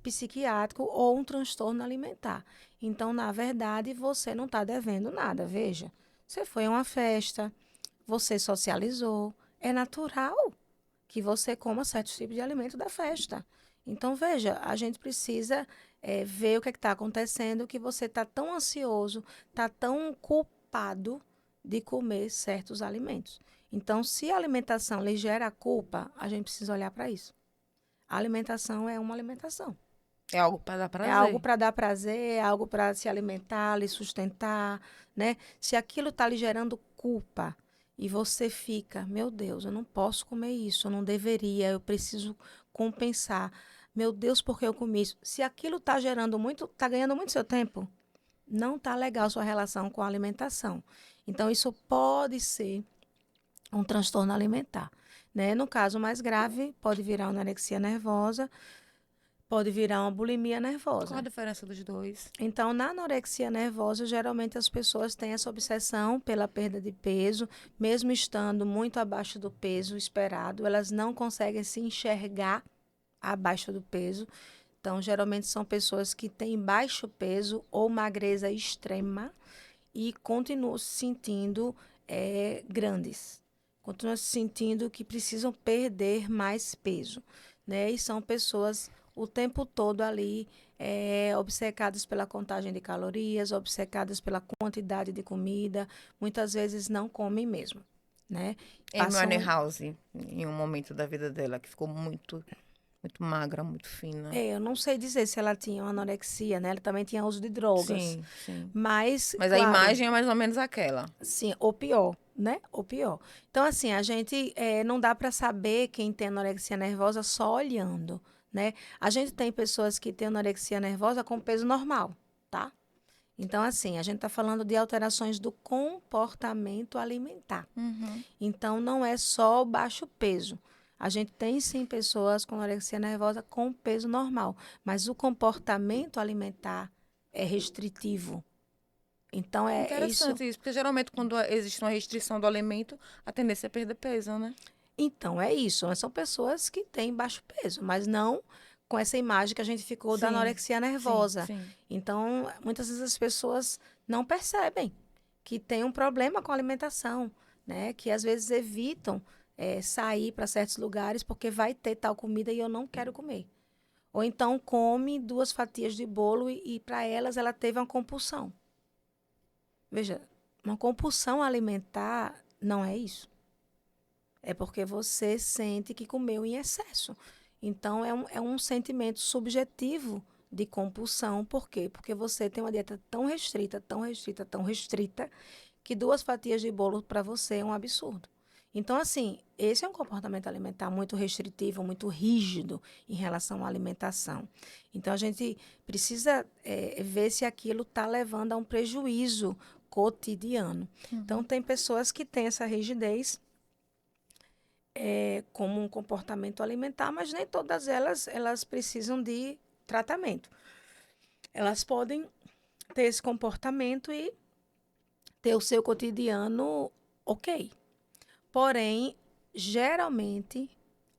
[SPEAKER 2] psiquiátrico ou um transtorno alimentar. Então, na verdade, você não está devendo nada. Veja, você foi a uma festa, você socializou, é natural que você coma certos tipos de alimento da festa. Então, veja, a gente precisa ver o que está acontecendo, que você está tão ansioso, está tão culpado de comer certos alimentos. Então, se a alimentação lhe gera culpa, a gente precisa olhar para isso. A alimentação é uma alimentação.
[SPEAKER 1] É algo para dar
[SPEAKER 2] É algo
[SPEAKER 1] prazer.
[SPEAKER 2] para dar prazer, é algo para se alimentar, lhe sustentar, né? Se aquilo está lhe gerando culpa e você fica, meu Deus, eu não posso comer isso, eu não deveria, eu preciso compensar. Meu Deus, por que eu comi isso? Se aquilo está gerando muito, está ganhando muito seu tempo, não está legal sua relação com a alimentação. Então, isso pode ser um transtorno alimentar, né? No caso mais grave, pode virar uma anorexia nervosa, pode virar uma bulimia
[SPEAKER 1] Qual a
[SPEAKER 2] nervosa.
[SPEAKER 1] diferença dos dois?
[SPEAKER 2] Então, na anorexia nervosa, geralmente as pessoas têm essa obsessão pela perda de peso, mesmo estando muito abaixo do peso esperado, elas não conseguem se enxergar abaixo do peso. Então, geralmente são pessoas que têm baixo peso ou magreza extrema e continuam se sentindo grandes, continuam se sentindo que precisam perder mais peso, né? E são pessoas o tempo todo ali obcecadas pela contagem de calorias, obcecadas pela quantidade de comida, muitas vezes não comem mesmo, né?
[SPEAKER 1] Amy
[SPEAKER 2] Passam
[SPEAKER 1] Winehouse, em um momento da vida dela, que ficou muito, muito magra, muito fina.
[SPEAKER 2] eu não sei dizer se ela tinha uma anorexia, né? Ela também tinha uso de drogas.
[SPEAKER 1] Sim, sim.
[SPEAKER 2] Mas,
[SPEAKER 1] Mas a
[SPEAKER 2] claro,
[SPEAKER 1] imagem é mais ou menos aquela.
[SPEAKER 2] sim, ou pior, né? Ou pior. Então, assim, a gente não dá para saber quem tem anorexia nervosa só olhando, né? A gente tem pessoas que têm anorexia nervosa com peso normal, tá? Então, assim, a gente está falando de alterações do comportamento alimentar.
[SPEAKER 1] Uhum.
[SPEAKER 2] Então, não é só o baixo peso. A gente tem sim pessoas com anorexia nervosa com peso normal, mas o comportamento alimentar é restritivo. Então, é isso.
[SPEAKER 1] Interessante isso, porque geralmente quando existe uma restrição do alimento, a tendência é perder peso, né?
[SPEAKER 2] Então, é isso. São pessoas que têm baixo peso, mas não com essa imagem que a gente ficou da
[SPEAKER 1] Sim,
[SPEAKER 2] anorexia
[SPEAKER 1] sim,
[SPEAKER 2] nervosa.
[SPEAKER 1] sim.
[SPEAKER 2] Então, muitas vezes as pessoas não percebem que tem um problema com a alimentação, né? Que às vezes evitam sair para certos lugares porque vai ter tal comida e eu não quero comer. Ou então come 2 fatias de bolo e para elas ela teve uma compulsão. Veja, uma compulsão alimentar não é isso. É porque você sente que comeu em excesso. Então, é um sentimento subjetivo de compulsão. Por quê? Porque você tem uma dieta tão restrita, tão restrita, tão restrita, que 2 fatias de bolo para você é um absurdo. Então, assim, esse é um comportamento alimentar muito restritivo, muito rígido em relação à alimentação. Então, a gente precisa ver se aquilo está levando a um prejuízo cotidiano. Então,
[SPEAKER 1] Uhum.
[SPEAKER 2] tem pessoas que têm essa rigidez como um comportamento alimentar, mas nem todas elas precisam de tratamento. Elas podem ter esse comportamento e ter o seu cotidiano ok. Porém, geralmente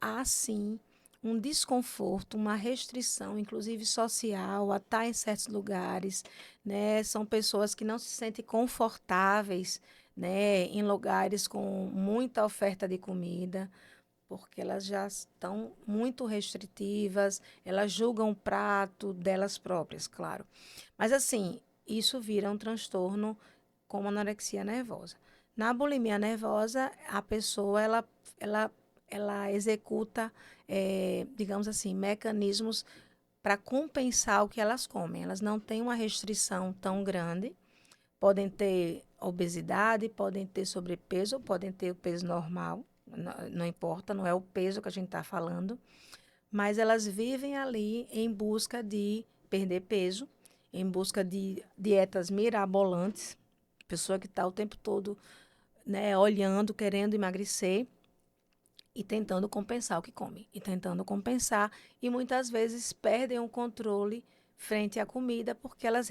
[SPEAKER 2] há sim um desconforto, uma restrição, inclusive social, a estar em certos lugares, né? São pessoas que não se sentem confortáveis, né, em lugares com muita oferta de comida, porque elas já estão muito restritivas, elas julgam o prato delas próprias, claro. Mas assim, isso vira um transtorno como anorexia nervosa. Na bulimia nervosa, a pessoa ela, ela executa, digamos assim, mecanismos para compensar o que elas comem. Elas não têm uma restrição tão grande, podem ter obesidade, podem ter sobrepeso, podem ter o peso normal, não importa, não é o peso que a gente está falando, mas elas vivem ali em busca de perder peso, em busca de dietas mirabolantes, pessoa que está o tempo todo, né, olhando, querendo emagrecer e tentando compensar o que come, e tentando compensar, e muitas vezes perdem o controle frente à comida porque elas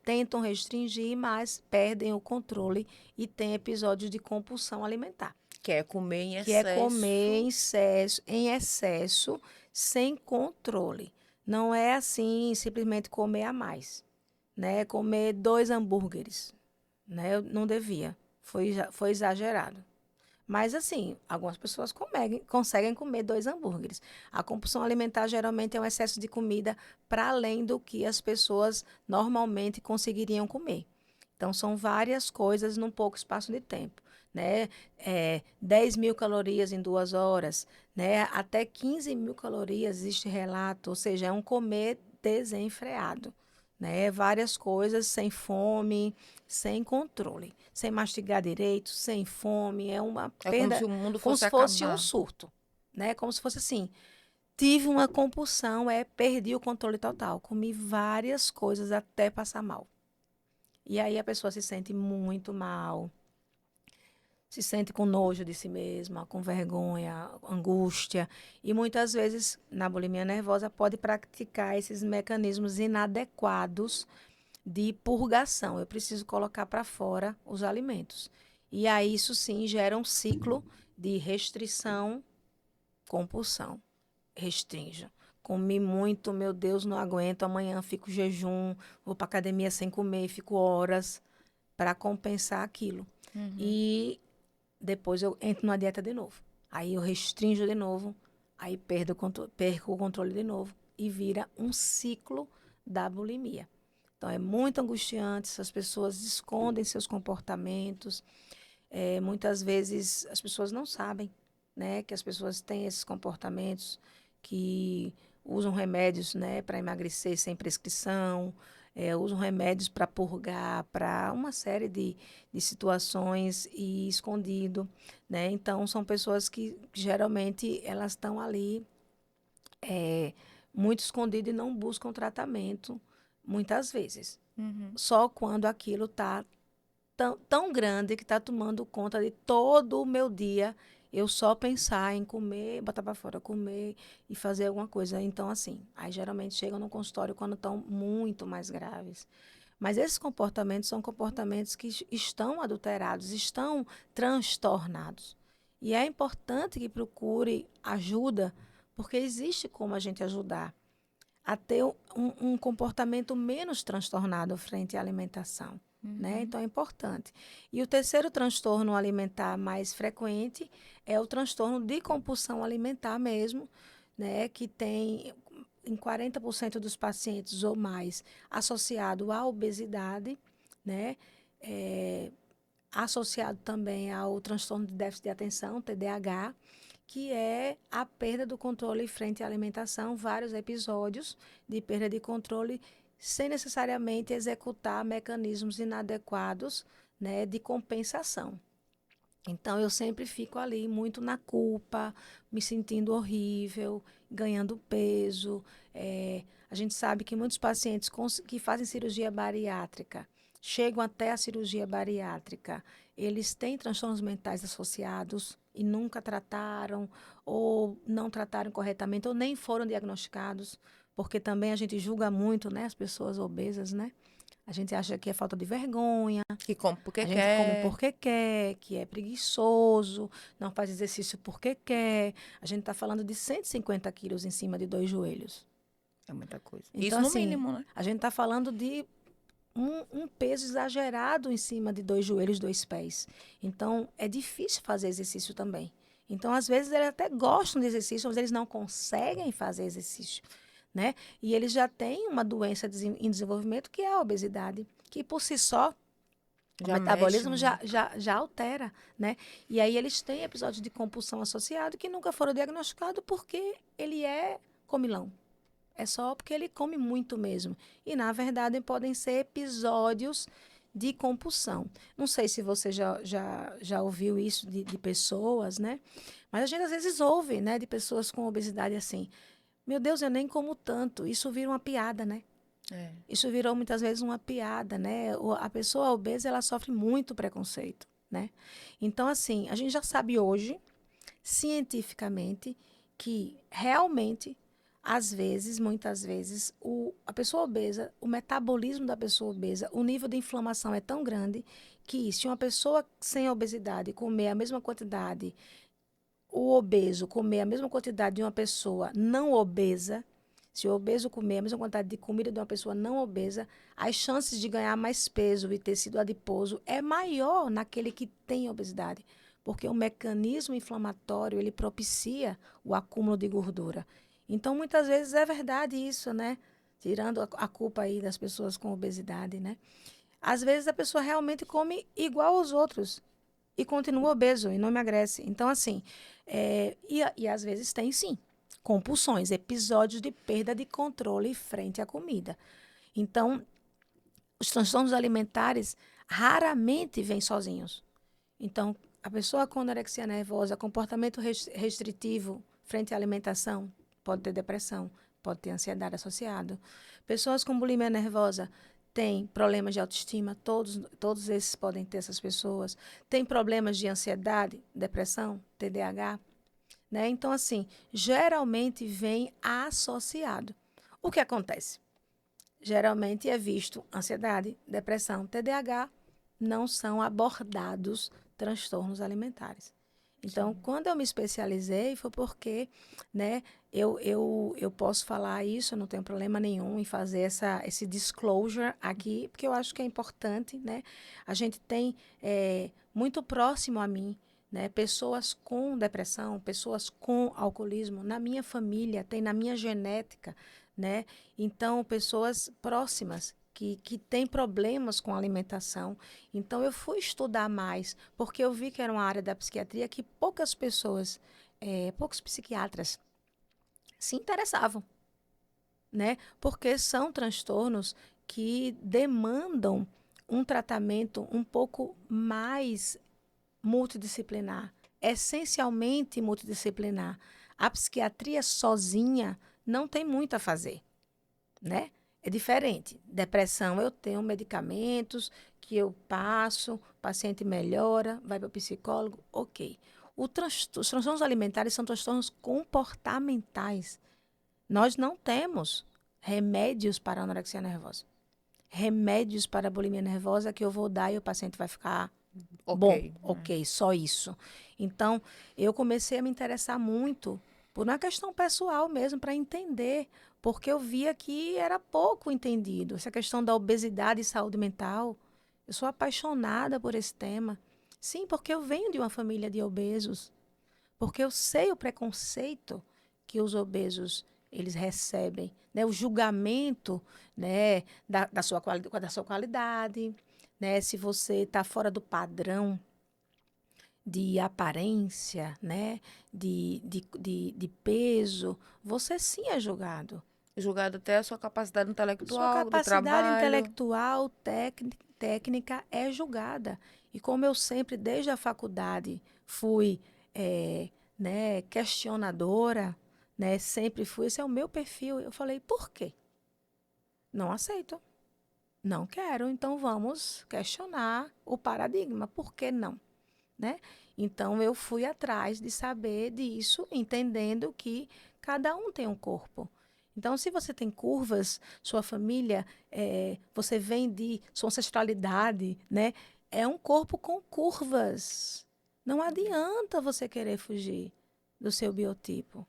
[SPEAKER 2] tentam restringir, mas perdem o controle e têm episódios de compulsão alimentar,
[SPEAKER 1] Que é comer em
[SPEAKER 2] que é comer
[SPEAKER 1] excesso.
[SPEAKER 2] em excesso, sem controle. Não é assim, simplesmente comer a mais, né? Comer 2 hambúrgueres, né? Eu não devia, foi exagerado. Mas, assim, algumas pessoas conseguem comer 2 hambúrgueres. A compulsão alimentar geralmente é um excesso de comida para além do que as pessoas normalmente conseguiriam comer. Então, são várias coisas num pouco espaço de tempo, né? 10 mil calorias em 2 horas, né? Até 15 mil calorias, existe relato, ou seja, é um comer desenfreado, né? Várias coisas sem fome, sem controle, sem mastigar direito, sem fome, é uma
[SPEAKER 1] É como se
[SPEAKER 2] perda,
[SPEAKER 1] o mundo
[SPEAKER 2] como
[SPEAKER 1] fosse
[SPEAKER 2] se fosse um
[SPEAKER 1] acabar.
[SPEAKER 2] surto, né? Como se fosse assim, tive uma compulsão, perdi o controle total, comi várias coisas até passar mal. E aí a pessoa se sente muito mal, se sente com nojo de si mesma, com vergonha, angústia. E muitas vezes, na bulimia nervosa, pode praticar esses mecanismos inadequados de purgação. Eu preciso colocar para fora os alimentos. E aí, isso sim gera um ciclo de restrição, compulsão. Restrinjo. Comi muito, meu Deus, não aguento. Amanhã fico jejum, vou para academia sem comer, fico horas para compensar aquilo.
[SPEAKER 1] Uhum.
[SPEAKER 2] E depois eu entro na dieta de novo. Aí eu restringo de novo, aí perco o controle de novo e vira um ciclo da bulimia. Então é muito angustiante, as pessoas escondem seus comportamentos. Muitas vezes as pessoas não sabem, né, que as pessoas têm esses comportamentos, que usam remédios, né, para emagrecer sem prescrição, usam remédios para purgar, para uma série de situações e escondido, né? Então são pessoas que geralmente elas estão ali muito escondidas e não buscam tratamento muitas vezes.
[SPEAKER 1] Uhum.
[SPEAKER 2] Só quando aquilo está tão grande que está tomando conta de todo o meu dia, eu só pensar em comer, botar para fora, comer e fazer alguma coisa. Então, assim, aí geralmente chegam no consultório quando estão muito mais graves. Mas esses comportamentos são comportamentos que estão adulterados, estão transtornados. E é importante que procure ajuda, porque existe como a gente ajudar a ter um comportamento menos transtornado frente à alimentação. Né?
[SPEAKER 1] Uhum.
[SPEAKER 2] Então, é importante. E o terceiro transtorno alimentar mais frequente é o transtorno de compulsão alimentar mesmo, né? Que tem em 40% dos pacientes ou mais associado à obesidade, né? É, associado também ao transtorno de déficit de atenção, TDAH, que é a perda do controle frente à alimentação, vários episódios de perda de controle sem necessariamente executar mecanismos inadequados, né, de compensação. Então, eu sempre fico ali muito na culpa, me sentindo horrível, ganhando peso. A gente sabe que muitos pacientes que fazem cirurgia bariátrica, chegam até a cirurgia bariátrica, eles têm transtornos mentais associados e nunca trataram, ou não trataram corretamente, ou nem foram diagnosticados, porque também a gente julga muito, né, as pessoas obesas, né? A gente acha que é falta de vergonha,
[SPEAKER 1] Que come porque
[SPEAKER 2] a gente come
[SPEAKER 1] quer.
[SPEAKER 2] porque quer, que é preguiçoso, não faz exercício porque quer. A gente está falando de 150 quilos em cima de 2 joelhos.
[SPEAKER 1] É muita coisa.
[SPEAKER 2] Então,
[SPEAKER 1] Isso no
[SPEAKER 2] assim,
[SPEAKER 1] mínimo, né?
[SPEAKER 2] a gente está falando de um peso exagerado em cima de 2 joelhos, 2 pés. Então, é difícil fazer exercício também. Então, às vezes, eles até gostam de exercício, mas eles não conseguem fazer exercício, né? E eles já têm uma doença em desenvolvimento, que é a obesidade, que por si só o
[SPEAKER 1] Já mexe
[SPEAKER 2] metabolismo
[SPEAKER 1] muito.
[SPEAKER 2] já altera, né? E aí eles têm episódios de compulsão associado que nunca foram diagnosticados porque ele é comilão. É só porque ele come muito mesmo. E, na verdade, podem ser episódios de compulsão. Não sei se você já ouviu isso de pessoas, né? Mas a gente às vezes ouve, né, de pessoas com obesidade assim. Meu Deus, eu nem como tanto. Isso vira uma piada, né?
[SPEAKER 1] É.
[SPEAKER 2] Isso virou muitas vezes uma piada, né? A pessoa obesa, ela sofre muito preconceito, né? Então, assim, a gente já sabe hoje, cientificamente, que realmente, às vezes, muitas vezes, a pessoa obesa, o metabolismo da pessoa obesa, o nível de inflamação é tão grande que se uma pessoa sem obesidade comer a mesma quantidade, o obeso comer a mesma quantidade de uma pessoa não obesa, se o obeso comer a mesma quantidade de comida de uma pessoa não obesa, as chances de ganhar mais peso e tecido adiposo é maior naquele que tem obesidade, porque o mecanismo inflamatório ele propicia o acúmulo de gordura. Então, muitas vezes é verdade isso, né? Tirando a culpa aí das pessoas com obesidade, né? Às vezes a pessoa realmente come igual aos outros e continua obeso e não emagrece. Então, assim, e às vezes tem sim compulsões, episódios de perda de controle frente à comida. Então, os transtornos alimentares raramente vêm sozinhos. Então, a pessoa com anorexia nervosa, comportamento restritivo frente à alimentação, pode ter depressão, pode ter ansiedade associado. Pessoas com bulimia nervosa têm problemas de autoestima, todos esses podem ter essas pessoas. Tem problemas de ansiedade, depressão, TDAH, né? Então, assim, geralmente vem associado. O que acontece? Geralmente é visto ansiedade, depressão, TDAH, não são abordados transtornos alimentares. Então,
[SPEAKER 1] Sim.
[SPEAKER 2] quando eu me especializei, foi porque, né, eu posso falar isso, eu não tenho problema nenhum em fazer esse disclosure aqui, porque eu acho que é importante, né? A gente tem muito próximo a mim, né, pessoas com depressão, pessoas com alcoolismo, na minha família, tem na minha genética, né? Então, pessoas próximas que têm problemas com alimentação. Então, eu fui estudar mais, porque eu vi que era uma área da psiquiatria que poucas pessoas, poucos psiquiatras se interessavam, né? Porque são transtornos que demandam um tratamento um pouco mais multidisciplinar, essencialmente multidisciplinar. A psiquiatria sozinha não tem muito a fazer, né? É diferente. Depressão, eu tenho medicamentos que eu passo, o paciente melhora, vai para o psicólogo, ok. Os transtornos alimentares são transtornos comportamentais. Nós não temos remédios para a anorexia nervosa. Remédios para a bulimia nervosa que eu vou dar e o paciente vai ficar
[SPEAKER 1] Ok.
[SPEAKER 2] bom, ok, só isso. Então, eu comecei a me interessar muito por uma questão pessoal mesmo, para entender, porque eu via que era pouco entendido. Essa questão da obesidade e saúde mental, eu sou apaixonada por esse tema. Sim, porque eu venho de uma família de obesos, porque eu sei o preconceito que os obesos eles recebem, né? O julgamento, né? Da sua qualidade, né? Se você está fora do padrão de aparência, né? De peso, você sim é julgado.
[SPEAKER 1] Julgado até a sua capacidade
[SPEAKER 2] Sua
[SPEAKER 1] intelectual, de
[SPEAKER 2] capacidade
[SPEAKER 1] trabalho.
[SPEAKER 2] intelectual, técnica é julgada. E como eu sempre, desde a faculdade, fui né, questionadora, né, sempre fui, esse é o meu perfil. Eu falei, por quê? Não aceito. Não quero, então vamos questionar o paradigma. Por que não? Né? Então eu fui atrás de saber disso, entendendo que cada um tem um corpo. Então, se você tem curvas, sua família, você vem de sua ancestralidade, né? É um corpo com curvas. Não adianta você querer fugir do seu biotipo.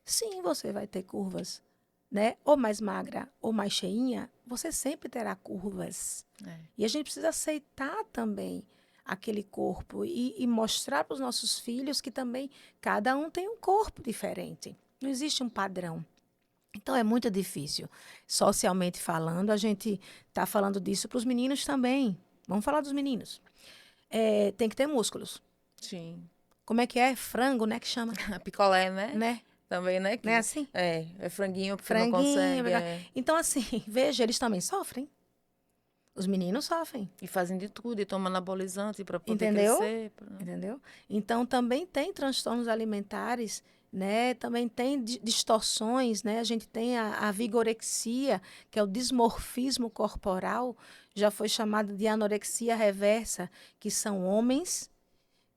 [SPEAKER 2] Sim, você vai ter curvas, né? Ou mais magra ou mais cheinha, você sempre terá curvas.
[SPEAKER 1] É.
[SPEAKER 2] E a gente precisa aceitar também aquele corpo e mostrar para os nossos filhos que também cada um tem um corpo diferente. Não existe um padrão. Então é muito difícil. Socialmente falando, a gente está falando disso para os meninos também. Vamos falar dos meninos. Tem que ter músculos.
[SPEAKER 1] Sim.
[SPEAKER 2] Como é que é? Frango, né? Que chama,
[SPEAKER 1] Picolé, né?
[SPEAKER 2] né?
[SPEAKER 1] Também, né?
[SPEAKER 2] Não é assim?
[SPEAKER 1] É franguinho porque não
[SPEAKER 2] Franguinho.
[SPEAKER 1] consegue. É.
[SPEAKER 2] Então, assim, veja, eles também sofrem. Os meninos sofrem.
[SPEAKER 1] E fazem de tudo, e tomam anabolizante para poder
[SPEAKER 2] Entendeu?
[SPEAKER 1] crescer.
[SPEAKER 2] Entendeu? Então, também tem transtornos alimentares né? Também tem distorções, né? A gente tem a vigorexia, que é o dismorfismo corporal, já foi chamado de anorexia reversa, que são homens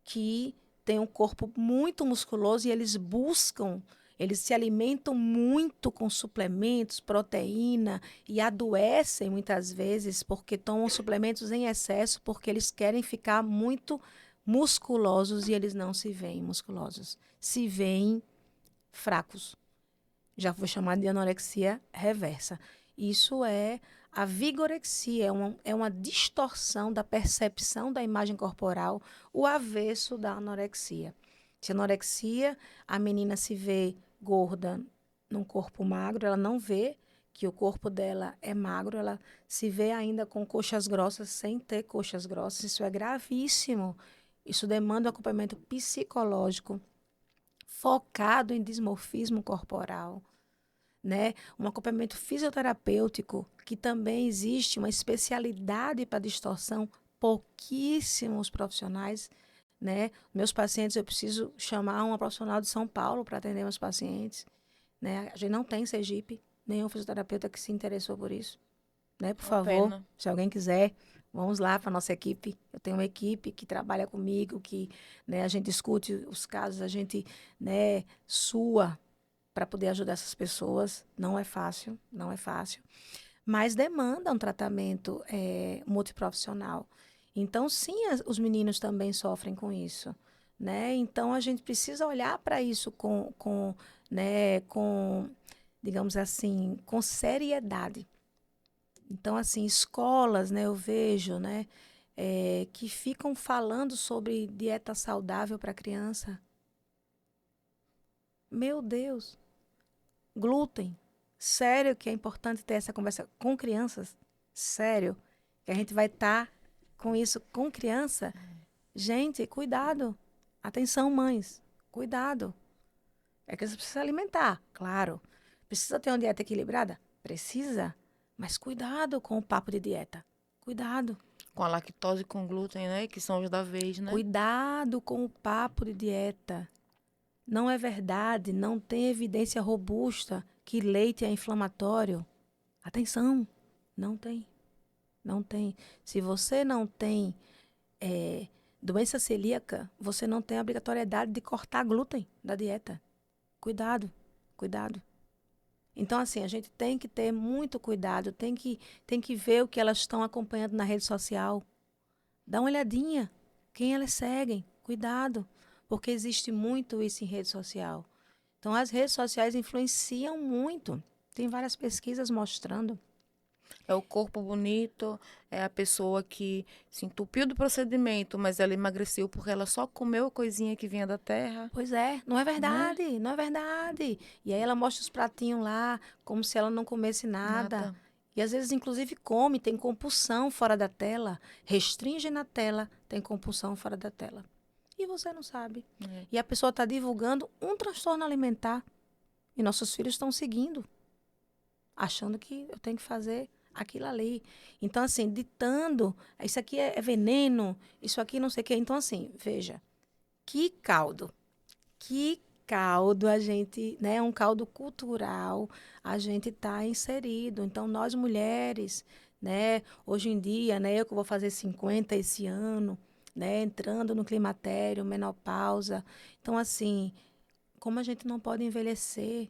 [SPEAKER 2] que têm um corpo muito musculoso e eles se alimentam muito com suplementos, proteína e adoecem muitas vezes porque tomam suplementos em excesso, porque eles querem ficar muito musculosos e eles não se veem musculosos, se veem fracos. Já foi chamado de anorexia reversa. Isso é a vigorexia, é uma distorção da percepção da imagem corporal, o avesso da anorexia. Se anorexia, a menina se vê gorda num corpo magro, ela não vê que o corpo dela é magro, ela se vê ainda com coxas grossas sem ter coxas grossas. Isso é gravíssimo. Isso demanda um acompanhamento psicológico focado em dismorfismo corporal, né? Um acompanhamento fisioterapêutico, que também existe uma especialidade para distorção, pouquíssimos profissionais, né? Meus pacientes, eu preciso chamar uma profissional de São Paulo para atender meus pacientes, né? A gente não tem em Sergipe, nenhum fisioterapeuta que se interessou por isso, né? Por
[SPEAKER 1] Uma
[SPEAKER 2] favor,
[SPEAKER 1] pena.
[SPEAKER 2] se alguém quiser, vamos lá para a nossa equipe. Eu tenho uma equipe que trabalha comigo, que, né, a gente discute os casos, a gente, né, sua para poder ajudar essas pessoas. Não é fácil, não é fácil, mas demanda um tratamento multiprofissional. Então, sim, os meninos também sofrem com isso, né? Então, a gente precisa olhar para isso né, com, digamos assim, com seriedade. Então, assim, escolas, né, eu vejo, né, que ficam falando sobre dieta saudável para criança. Meu Deus, glúten. Sério que é importante ter essa conversa com crianças? Sério que a gente vai estar com isso com criança? Gente, cuidado. Atenção, mães. Cuidado. É que você precisa alimentar, claro. Precisa ter uma dieta equilibrada? Precisa. Mas cuidado com o papo de dieta. Cuidado.
[SPEAKER 1] Com a lactose e com glúten, né? Que são os da vez, né?
[SPEAKER 2] Cuidado com o papo de dieta. Não é verdade, não tem evidência robusta que leite é inflamatório. Atenção, não tem. Não tem. Se você não tem doença celíaca, você não tem a obrigatoriedade de cortar glúten da dieta. Cuidado, cuidado. Então, assim, a gente tem que ter muito cuidado, tem que ver o que elas estão acompanhando na rede social. Dá uma olhadinha, quem elas seguem. Cuidado, porque existe muito isso em rede social. Então, as redes sociais influenciam muito. Tem várias pesquisas mostrando.
[SPEAKER 1] É o corpo bonito, é a pessoa que se entupiu do procedimento, mas ela emagreceu porque ela só comeu a coisinha que vinha da terra,
[SPEAKER 2] Pois é, não é
[SPEAKER 1] né?
[SPEAKER 2] verdade, não é verdade. E aí ela mostra os pratinhos lá, como se ela não comesse nada.
[SPEAKER 1] Nada.
[SPEAKER 2] E às vezes, inclusive, come, tem compulsão fora da tela, restringe na tela, tem compulsão fora da tela. E você não sabe.
[SPEAKER 1] É.
[SPEAKER 2] E a pessoa está divulgando um transtorno alimentar. E nossos filhos estão seguindo, achando que eu tenho que fazer aquilo ali. Então, assim, ditando, isso aqui é veneno, isso aqui não sei o quê. Então, assim, veja, que caldo. Que caldo a gente, né, um caldo cultural, a gente está inserido. Então, nós mulheres, né, hoje em dia, né, eu que vou fazer 50 esse ano, né, entrando no climatério, menopausa. Então, assim, como a gente não pode envelhecer.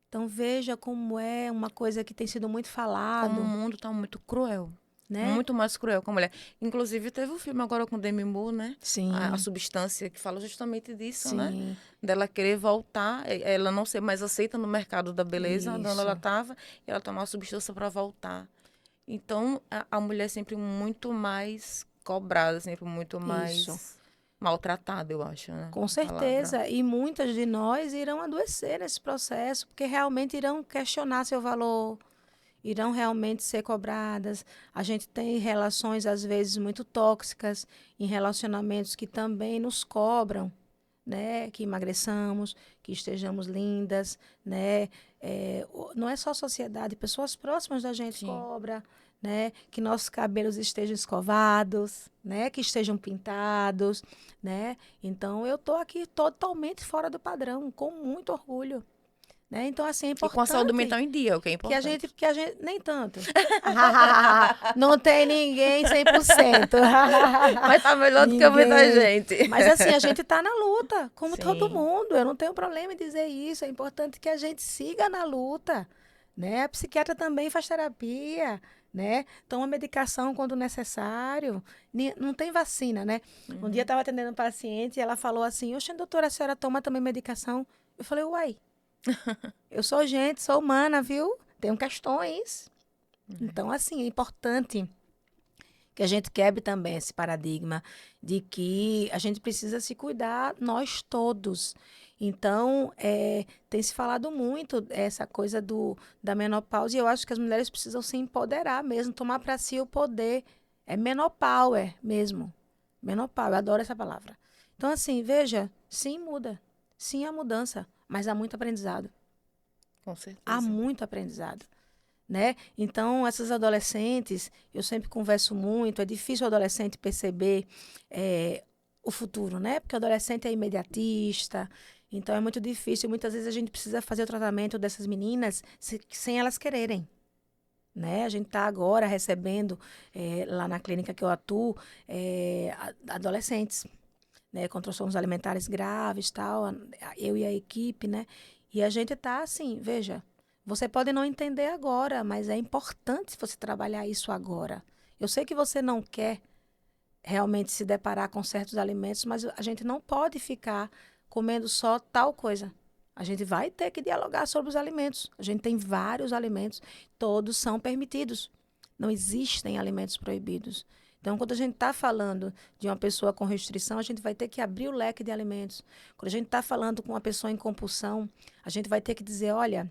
[SPEAKER 2] Então, veja como é uma coisa que tem sido muito
[SPEAKER 1] Como o
[SPEAKER 2] falado,
[SPEAKER 1] mundo tá muito cruel.
[SPEAKER 2] né?
[SPEAKER 1] Muito mais cruel com a mulher. Inclusive, teve um filme agora com Demi Moore, né? A
[SPEAKER 2] Sim,
[SPEAKER 1] Substância, que fala justamente disso, né?
[SPEAKER 2] sim,
[SPEAKER 1] Dela querer voltar, ela não ser mais aceita no mercado da beleza, de onde ela
[SPEAKER 2] isso,
[SPEAKER 1] estava, e ela tomar a substância para voltar. Então, a mulher é sempre muito mais cobrada, sempre muito
[SPEAKER 2] isso.
[SPEAKER 1] mais maltratada, eu acho, né?
[SPEAKER 2] Com
[SPEAKER 1] A palavra.
[SPEAKER 2] certeza. E muitas de nós irão adoecer nesse processo, porque realmente irão questionar seu valor, irão realmente ser cobradas. A gente tem relações, às vezes, muito tóxicas, em relacionamentos que também nos cobram, né? Que emagreçamos, que estejamos lindas, né? não é só a sociedade, pessoas próximas da gente
[SPEAKER 1] Sim.
[SPEAKER 2] cobra, né? Que nossos cabelos estejam escovados, né? Que estejam pintados, né? Então, eu tô aqui totalmente fora do padrão, com muito orgulho, né? Então, assim, é
[SPEAKER 1] E com a saúde
[SPEAKER 2] importante
[SPEAKER 1] mental em dia, o que é importante.
[SPEAKER 2] que a gente, nem tanto. Não tem ninguém 100%.
[SPEAKER 1] Mas tá melhor do que muita
[SPEAKER 2] Ninguém.
[SPEAKER 1] gente.
[SPEAKER 2] Mas assim, a gente tá na luta, como todo
[SPEAKER 1] Sim.
[SPEAKER 2] mundo. Eu não tenho problema em dizer isso. É importante que a gente siga na luta, né? A psiquiatra também faz terapia, né? Toma medicação quando necessário. Não tem vacina, né? Um dia eu estava atendendo um paciente e ela falou assim: oxe, doutora, a senhora toma também medicação? Eu falei, uai, eu sou gente, sou humana, viu? Tenho questões. Então, assim, é importante que a gente quebre também esse paradigma de que a gente precisa se cuidar, nós todos. Então, tem se falado muito essa coisa da menopausa, e eu acho que as mulheres precisam se empoderar mesmo, tomar para si o poder. É menopower mesmo. Menopower, eu adoro essa palavra. Então, assim, veja, sim, muda. Sim, há mudança, mas há muito aprendizado.
[SPEAKER 1] Com
[SPEAKER 2] Há
[SPEAKER 1] certeza.
[SPEAKER 2] muito aprendizado, né? Então, essas adolescentes, eu sempre converso muito, é difícil o adolescente perceber o futuro, né? Porque o adolescente é imediatista, então é muito difícil. Muitas vezes a gente precisa fazer o tratamento dessas meninas sem elas quererem, né? A gente está agora recebendo, lá na clínica que eu atuo, adolescentes, né? Com transtornos alimentares graves, tal, eu e a equipe, né? E a gente está assim, veja, você pode não entender agora, mas é importante você trabalhar isso agora. Eu sei que você não quer realmente se deparar com certos alimentos, mas a gente não pode ficar comendo só tal coisa. A gente vai ter que dialogar sobre os alimentos. A gente tem vários alimentos, todos são permitidos. Não existem alimentos proibidos. Então, quando a gente está falando de uma pessoa com restrição, a gente vai ter que abrir o leque de alimentos. Quando a gente está falando com uma pessoa em compulsão, a gente vai ter que dizer, olha,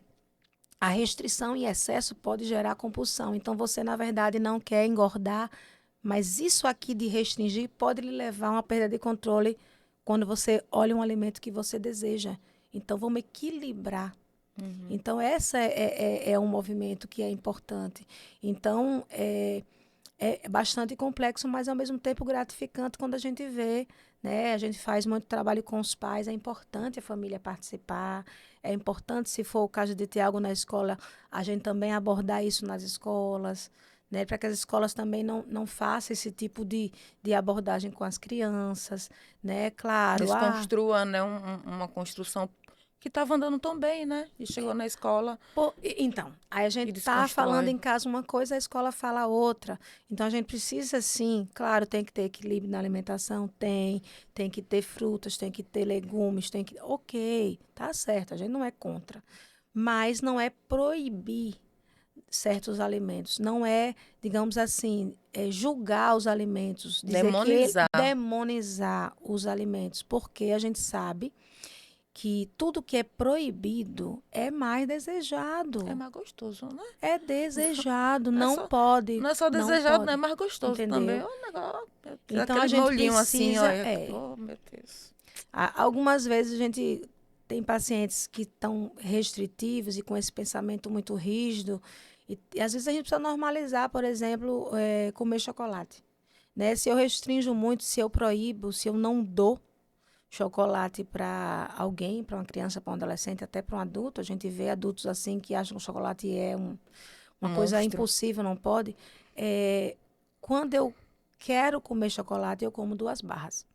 [SPEAKER 2] a restrição em excesso pode gerar compulsão. Então, você, na verdade, não quer engordar, mas isso aqui de restringir pode lhe levar a uma perda de controle quando você olha um alimento que você deseja. Então, vamos equilibrar. Então, essa é um movimento que é importante. Então, é bastante complexo, mas ao mesmo tempo gratificante quando a gente vê, né? A gente faz muito trabalho com os pais, é importante a família participar, é importante, se for o caso de ter algo na escola, a gente também abordar isso nas escolas, né? Para que as escolas também não façam esse tipo de abordagem com as crianças, né? Claro,
[SPEAKER 1] Desconstrua, né? Uma construção que estava andando tão bem, né? E chegou na escola
[SPEAKER 2] Então, aí a
[SPEAKER 1] e
[SPEAKER 2] gente tá falando
[SPEAKER 1] desconstrói.
[SPEAKER 2] em casa uma coisa, a escola fala outra. Então a gente precisa sim, claro, tem que ter equilíbrio na alimentação, tem que ter frutas, tem que ter legumes, OK, tá certo, a gente não é contra. Mas não é proibir certos alimentos, não é, digamos assim, julgar os alimentos, dizer que
[SPEAKER 1] Demonizar.
[SPEAKER 2] demonizar os alimentos, porque a gente sabe que tudo que é proibido é mais
[SPEAKER 1] É
[SPEAKER 2] desejado.
[SPEAKER 1] mais gostoso, né?
[SPEAKER 2] É desejado,
[SPEAKER 1] Não é
[SPEAKER 2] não
[SPEAKER 1] só,
[SPEAKER 2] pode,
[SPEAKER 1] não é só
[SPEAKER 2] não
[SPEAKER 1] desejado, não é
[SPEAKER 2] pode.
[SPEAKER 1] mais gostoso também.
[SPEAKER 2] Entendeu?
[SPEAKER 1] É um negócio.
[SPEAKER 2] Então a
[SPEAKER 1] Aquele
[SPEAKER 2] gente
[SPEAKER 1] molhinho assim,
[SPEAKER 2] precisa,
[SPEAKER 1] olha. Oh, meu Deus.
[SPEAKER 2] algumas vezes a gente tem pacientes que estão restritivos e com esse pensamento muito rígido, e às vezes a gente precisa normalizar, por exemplo, comer chocolate. Né? Se eu restringo muito, se eu proíbo, se eu não dou chocolate para alguém, para uma criança, para um adolescente, até para um adulto. A gente vê adultos assim que acham que o chocolate é
[SPEAKER 1] Um
[SPEAKER 2] uma coisa
[SPEAKER 1] monstro.
[SPEAKER 2] impossível, não pode. Quando eu quero comer chocolate, eu como 2 barras.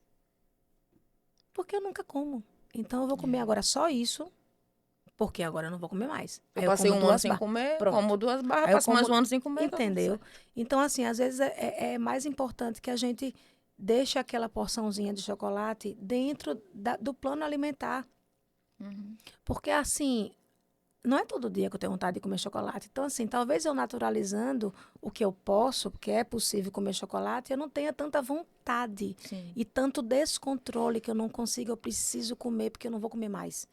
[SPEAKER 2] Porque eu nunca como. Então eu vou comer agora só isso, porque agora eu não vou comer mais.
[SPEAKER 1] Eu
[SPEAKER 2] Aí eu
[SPEAKER 1] passei
[SPEAKER 2] como
[SPEAKER 1] um ano
[SPEAKER 2] duas
[SPEAKER 1] sem
[SPEAKER 2] barras.
[SPEAKER 1] comer, como
[SPEAKER 2] Pronto.
[SPEAKER 1] 2 barras,
[SPEAKER 2] Aí eu
[SPEAKER 1] passo mais
[SPEAKER 2] como.
[SPEAKER 1] um ano sem comer, tá tudo
[SPEAKER 2] Entendeu?
[SPEAKER 1] certo.
[SPEAKER 2] Então, assim, às vezes é mais importante que a gente deixe aquela porçãozinha de chocolate dentro do plano alimentar. Porque, assim, não é todo dia que eu tenho vontade de comer chocolate. Então, assim, talvez eu naturalizando o que eu posso, porque é possível comer chocolate, eu não tenha tanta vontade
[SPEAKER 1] Sim.
[SPEAKER 2] e tanto descontrole que eu não consigo, eu preciso comer porque eu não vou comer mais.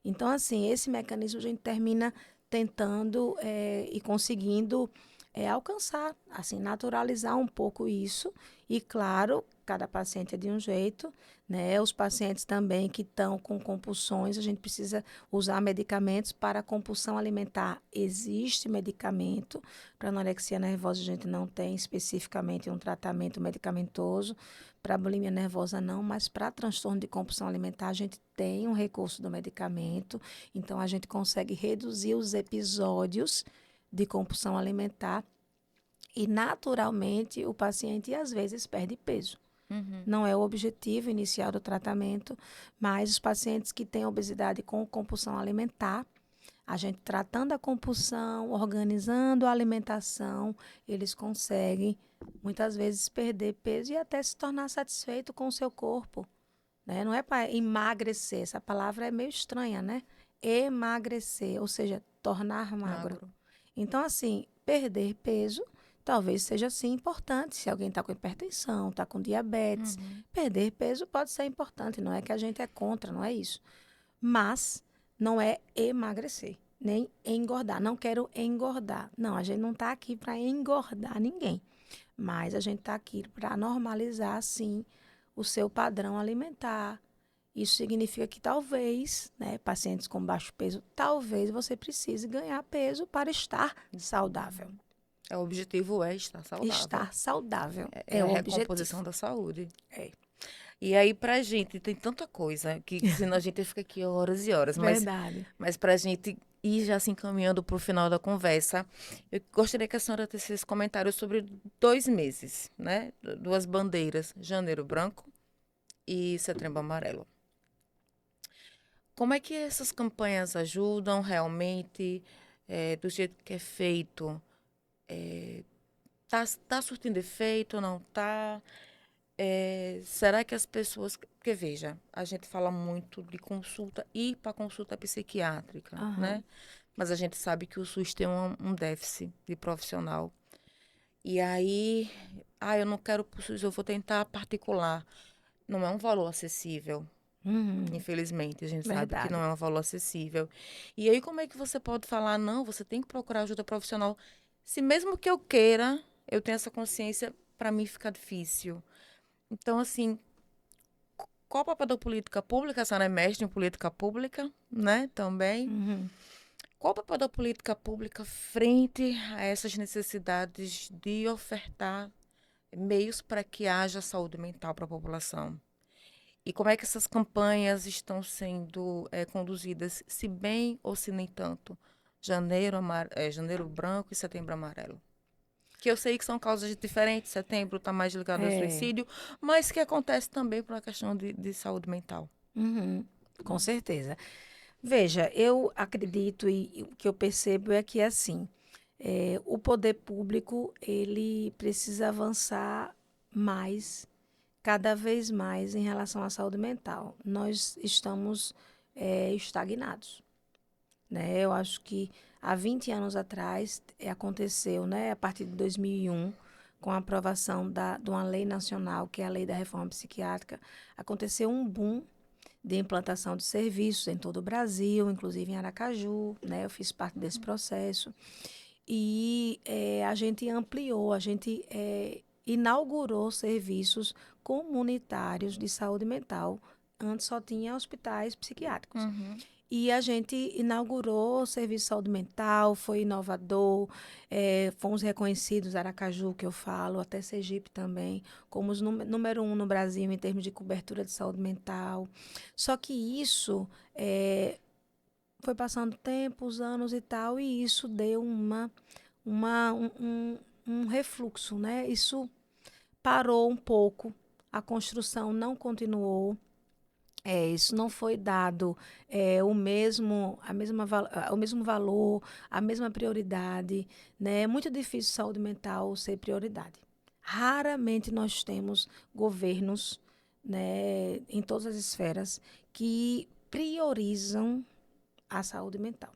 [SPEAKER 2] Então, assim, esse mecanismo a gente termina tentando e conseguindo alcançar, assim, naturalizar um pouco isso. E, claro, cada paciente é de um jeito, né? Os pacientes também que estão com compulsões, a gente precisa usar medicamentos para a compulsão alimentar. Existe medicamento para anorexia nervosa, a gente não tem especificamente um tratamento medicamentoso. Para bulimia nervosa não, mas para transtorno de compulsão alimentar a gente tem um recurso do medicamento, então a gente consegue reduzir os episódios de compulsão alimentar e naturalmente o paciente às vezes perde peso.
[SPEAKER 1] Uhum.
[SPEAKER 2] Não é o objetivo inicial do tratamento, mas os pacientes que têm obesidade com compulsão alimentar, a gente tratando a compulsão, organizando a alimentação, eles conseguem muitas vezes perder peso e até se tornar satisfeito com o seu corpo, né? Não é para emagrecer, essa palavra é meio estranha, né? Emagrecer, ou seja, tornar magro.
[SPEAKER 1] Magro.
[SPEAKER 2] Então, assim, perder peso talvez seja, sim, importante. Se alguém está com hipertensão, está com diabetes,
[SPEAKER 1] Uhum.
[SPEAKER 2] perder peso pode ser importante. Não é que a gente é contra, não é isso. Mas não é emagrecer, nem engordar. Não quero engordar. Não, a gente não está aqui para engordar ninguém. Mas a gente está aqui para normalizar, sim, o seu padrão alimentar. Isso significa que talvez, né, pacientes com baixo peso, talvez você precise ganhar peso para estar saudável.
[SPEAKER 1] O objetivo é estar saudável.
[SPEAKER 2] Estar saudável
[SPEAKER 1] É
[SPEAKER 2] é
[SPEAKER 1] a
[SPEAKER 2] o
[SPEAKER 1] recomposição
[SPEAKER 2] objetivo.
[SPEAKER 1] da saúde.
[SPEAKER 2] É
[SPEAKER 1] E aí, pra gente, tem tanta coisa que senão a gente fica aqui horas e horas.
[SPEAKER 2] verdade.
[SPEAKER 1] Mas pra gente ir já se encaminhando pro final da conversa, eu gostaria que a senhora tecesse comentários sobre 2 meses, né? Duas bandeiras, Janeiro Branco e Setembro Amarelo. Como é que essas campanhas ajudam realmente, do jeito que é feito? Tá surtindo efeito ou não tá? Será que as pessoas. Porque, veja, a gente fala muito de consulta, ir para consulta psiquiátrica,
[SPEAKER 2] Aham.
[SPEAKER 1] né? Mas a gente sabe que o SUS tem um déficit de profissional. E aí, eu não quero para o SUS, eu vou tentar particular. Não é um valor acessível.
[SPEAKER 2] Uhum.
[SPEAKER 1] Infelizmente, a gente sabe que não
[SPEAKER 2] Verdade.
[SPEAKER 1] é um valor acessível. E aí, como é que você pode falar, não, você tem que procurar ajuda profissional? Se mesmo que eu queira, eu tenho essa consciência, para mim fica difícil. Então, assim, qual o papel da política pública? A senhora é mestre em política pública, né? Também.
[SPEAKER 2] Uhum.
[SPEAKER 1] Qual o papel da política pública frente a essas necessidades de ofertar meios para que haja saúde mental para a população? E como é que essas campanhas estão sendo conduzidas, se bem ou se nem tanto? Janeiro branco e setembro amarelo. Que eu sei que são causas diferentes, setembro está mais ligado ao
[SPEAKER 2] É.
[SPEAKER 1] suicídio, mas que acontece também por uma questão de saúde mental.
[SPEAKER 2] Uhum. Com certeza. Veja, eu acredito e o que eu percebo é que assim, o poder público ele precisa avançar mais, cada vez mais em relação à saúde mental. Nós estamos estagnados, né? Eu acho que há 20 anos atrás aconteceu, né, a partir de 2001, com a aprovação de uma lei nacional, que é a Lei da Reforma Psiquiátrica, aconteceu um boom de implantação de serviços em todo o Brasil, inclusive em Aracaju, né? Eu fiz parte desse processo. E a gente ampliou, a gente inaugurou serviços comunitários de saúde mental. Antes só tinha hospitais psiquiátricos.
[SPEAKER 1] Uhum.
[SPEAKER 2] E a gente inaugurou o serviço de saúde mental, foi inovador, fomos reconhecidos, Aracaju, que eu falo, até Sergipe também, como os número 1 no Brasil em termos de cobertura de saúde mental. Só que isso foi passando tempo, os anos e tal, e isso deu um refluxo, né? Isso parou um pouco, a construção não continuou. Isso não foi dado o mesmo valor, a mesma prioridade, né? É muito difícil saúde mental ser prioridade. Raramente nós temos governos, né, em todas as esferas que priorizam a saúde mental,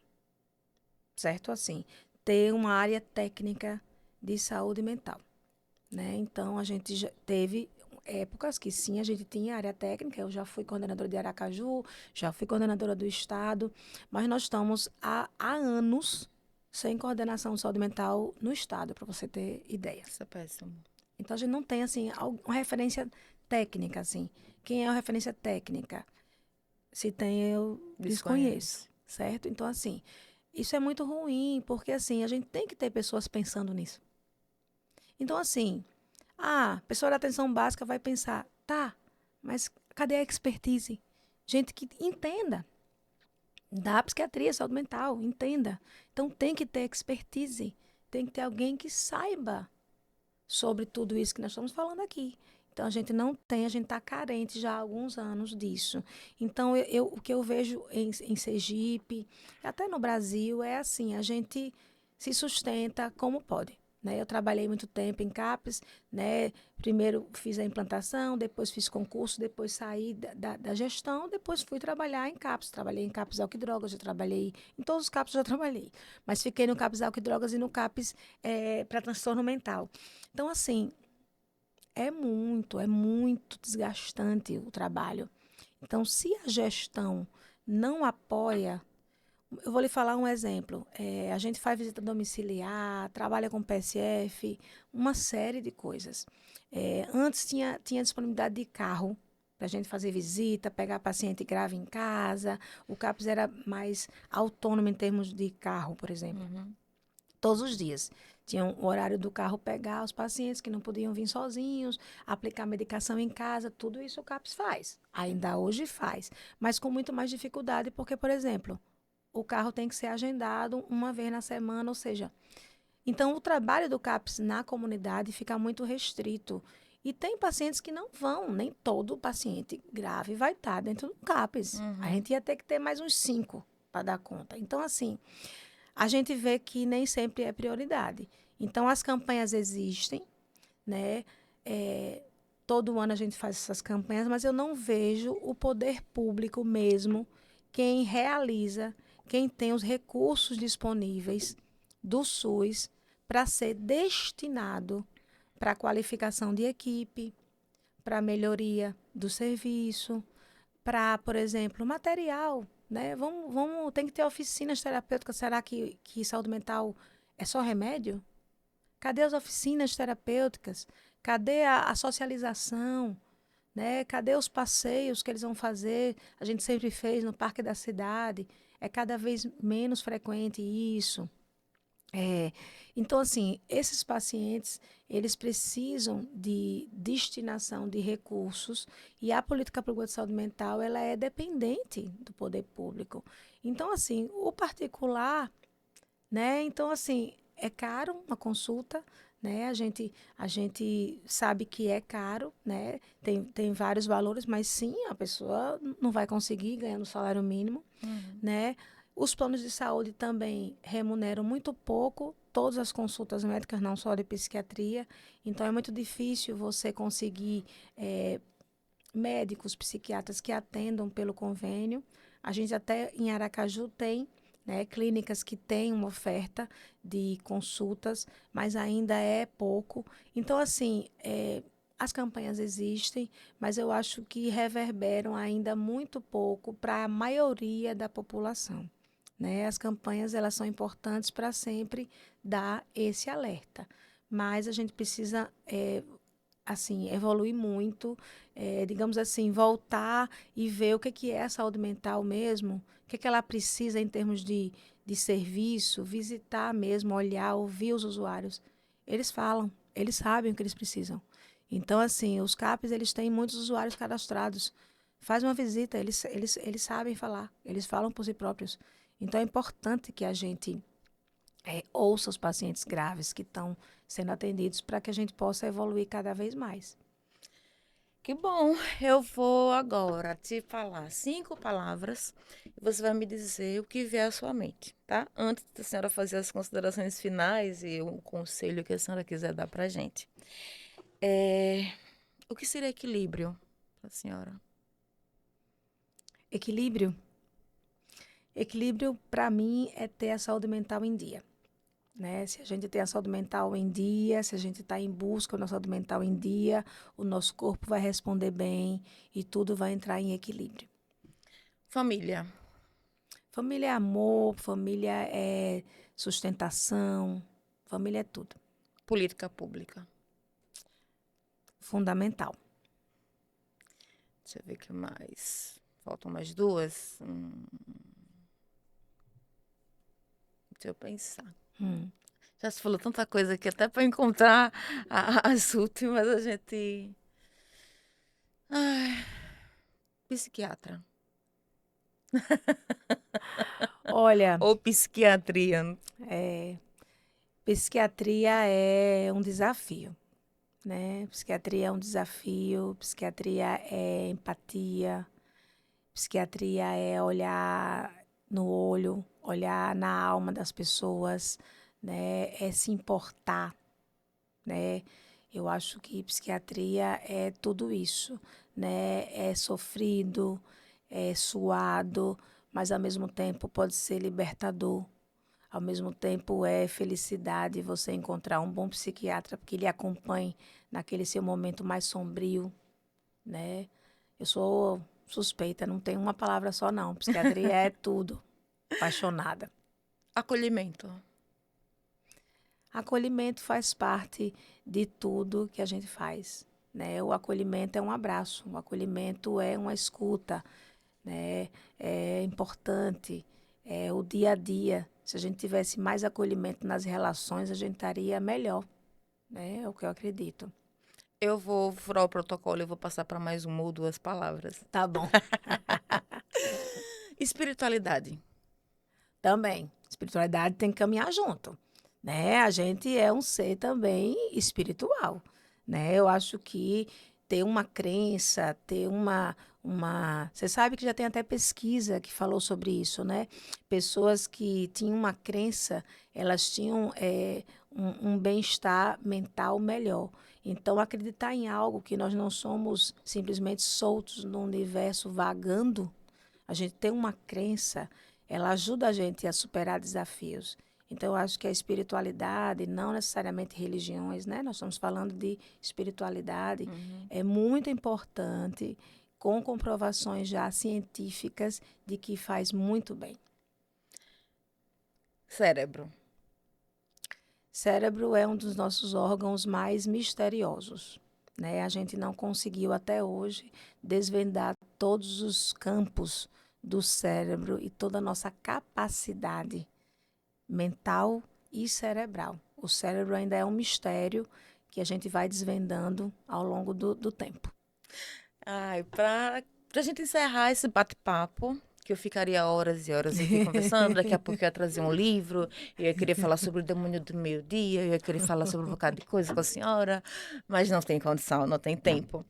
[SPEAKER 2] certo? Assim, ter uma área técnica de saúde mental, né? Então, a gente já teve épocas que sim, a gente tinha área técnica. Eu já fui coordenadora de Aracaju, já fui coordenadora do Estado, mas nós estamos há anos sem coordenação de saúde mental no Estado, para você ter ideia.
[SPEAKER 1] Isso é péssimo.
[SPEAKER 2] Então, a gente não tem, assim, uma referência técnica, assim. Quem é a referência técnica? Se tem, eu
[SPEAKER 1] Desconheço.
[SPEAKER 2] desconheço, certo? Então, assim, isso é muito ruim, porque, assim, a gente tem que ter pessoas pensando nisso. Então, assim, a pessoa da atenção básica vai pensar, tá, mas cadê a expertise? Gente que entenda da psiquiatria, saúde mental, entenda. Então, tem que ter expertise, tem que ter alguém que saiba sobre tudo isso que nós estamos falando aqui. Então, a gente não tem, a gente está carente já há alguns anos disso. Então, o que eu vejo em Sergipe, até no Brasil, é assim, a gente se sustenta como pode. Né? Eu trabalhei muito tempo em CAPES, né? Primeiro fiz a implantação, depois fiz concurso, depois saí da gestão, depois fui trabalhar em CAPES. Trabalhei em CAPES Álcool e Drogas, já trabalhei, em todos os CAPES já trabalhei, mas fiquei no CAPES Álcool e Drogas e no CAPES para transtorno mental. Então, assim, é muito desgastante o trabalho. Então, se a gestão não apoia, eu vou lhe falar um exemplo. A gente faz visita domiciliar, trabalha com PSF, uma série de coisas. Antes tinha disponibilidade de carro para a gente fazer visita, pegar paciente grave em casa. O CAPS era mais autônomo em termos de carro, por exemplo.
[SPEAKER 1] Uhum.
[SPEAKER 2] Todos os dias. Tinha o horário do carro pegar os pacientes que não podiam vir sozinhos, aplicar medicação em casa, tudo isso o CAPS faz. Ainda hoje faz, mas com muito mais dificuldade, porque, por exemplo, o carro tem que ser agendado uma vez na semana, ou seja, então o trabalho do CAPS na comunidade fica muito restrito. E tem pacientes que não vão, nem todo paciente grave vai estar dentro do CAPS. A
[SPEAKER 1] Uhum.
[SPEAKER 2] gente ia ter que ter mais uns 5 para dar conta. Então, assim, a gente vê que nem sempre é prioridade. Então, as campanhas existem, né? É, todo ano a gente faz essas campanhas, mas eu não vejo o poder público mesmo, quem realiza, quem tem os recursos disponíveis do SUS para ser destinado para a qualificação de equipe, para a melhoria do serviço, para, por exemplo, material, né? Tem que ter oficinas terapêuticas. Será que saúde mental é só remédio? Cadê as oficinas terapêuticas? Cadê a socialização? Né? Cadê os passeios que eles vão fazer? A gente sempre fez no Parque da Cidade. É cada vez menos frequente isso. É, então, assim, esses pacientes, eles precisam de destinação de recursos e a política pública de saúde mental, ela é dependente do poder público. Então, assim, o particular, né? Então, assim, é caro uma consulta, né? A gente sabe que é caro, né? Tem vários valores, mas sim, a pessoa não vai conseguir ganhando o salário mínimo,
[SPEAKER 1] Uhum.
[SPEAKER 2] né? Os planos de saúde também remuneram muito pouco todas as consultas médicas, não só de psiquiatria. Então, é muito difícil você conseguir médicos, psiquiatras que atendam pelo convênio. A gente até em Aracaju tem, né, clínicas que têm uma oferta de consultas, mas ainda é pouco. Então, assim, as campanhas existem, mas eu acho que reverberam ainda muito pouco para a maioria da população. Né? As campanhas elas são importantes para sempre dar esse alerta, mas a gente precisa assim evoluir muito, digamos assim, voltar e ver o que é a saúde mental mesmo, o que ela precisa em termos de serviço, visitar mesmo, olhar, ouvir os usuários. Eles falam, eles sabem o que eles precisam. Então, assim, os CAPs, eles têm muitos usuários cadastrados. Faz uma visita, eles sabem falar, eles falam por si próprios. Então, é importante que a gente ouça os pacientes graves que estão sendo atendidos para que a gente possa evoluir cada vez mais.
[SPEAKER 1] Que bom. Eu vou agora te falar 5 palavras e você vai me dizer o que vier à sua mente, tá? Antes da senhora fazer as considerações finais e um conselho que a senhora quiser dar pra gente. É, o que seria equilíbrio para a senhora?
[SPEAKER 2] Equilíbrio. Equilíbrio, para mim, é ter a saúde mental em dia. Né? Se a gente tem a saúde mental em dia, se a gente está em busca da saúde mental em dia, o nosso corpo vai responder bem e tudo vai entrar em equilíbrio.
[SPEAKER 1] Família,
[SPEAKER 2] Família é amor, família é sustentação, família é tudo.
[SPEAKER 1] política pública,
[SPEAKER 2] Fundamental.
[SPEAKER 1] Deixa eu ver o que mais. Faltam mais duas. Deixa eu pensar.
[SPEAKER 2] Hum.
[SPEAKER 1] Já se falou tanta coisa que até para encontrar as últimas a gente. Ai, psiquiatra.
[SPEAKER 2] Olha,
[SPEAKER 1] Ou psiquiatria.
[SPEAKER 2] é, psiquiatria é um desafio, né? Psiquiatria é um desafio, psiquiatria é empatia, psiquiatria é olhar no olho, olhar na alma das pessoas, né? É se importar, né? Eu acho que psiquiatria é tudo isso, né? É sofrido, é suado, mas ao mesmo tempo pode ser libertador. Ao mesmo tempo é felicidade você encontrar um bom psiquiatra porque ele acompanhe naquele seu momento mais sombrio, né? Eu sou suspeita, não tenho uma palavra só não. Psiquiatria é tudo. Apaixonada.
[SPEAKER 1] Acolhimento.
[SPEAKER 2] Acolhimento faz parte de tudo que a gente faz, né? O acolhimento é um abraço, o acolhimento é uma escuta, né? É importante, é o dia a dia. Se a gente tivesse mais acolhimento nas relações, a gente estaria melhor, né? É o que eu acredito.
[SPEAKER 1] Eu vou furar o protocolo e vou passar para mais uma ou duas palavras.
[SPEAKER 2] Tá bom.
[SPEAKER 1] Espiritualidade.
[SPEAKER 2] Também, espiritualidade tem que caminhar junto, né? A gente é um ser também espiritual, né? Eu acho que ter uma crença, ter você sabe que já tem até pesquisa que falou sobre isso, né? Pessoas que tinham uma crença, elas tinham um bem-estar mental melhor. Então, acreditar em algo que nós não somos simplesmente soltos no universo vagando, a gente tem uma crença, ela ajuda a gente a superar desafios. Então, eu acho que a espiritualidade, não necessariamente religiões, né? Nós estamos falando de espiritualidade, é muito importante, com comprovações já científicas de que faz muito bem.
[SPEAKER 1] Cérebro.
[SPEAKER 2] Cérebro é um dos nossos órgãos mais misteriosos, né? A gente não conseguiu até hoje desvendar todos os campos do cérebro e toda a nossa capacidade mental e cerebral. O cérebro ainda é um mistério que a gente vai desvendando ao longo do tempo.
[SPEAKER 1] Ai, pra gente encerrar esse bate-papo, que eu ficaria horas e horas aqui conversando, daqui a pouco eu ia trazer um livro, eu ia querer falar sobre o demônio do meio-dia, eu ia querer falar sobre um bocado de coisa com a senhora, mas não tem condição, não tem tempo.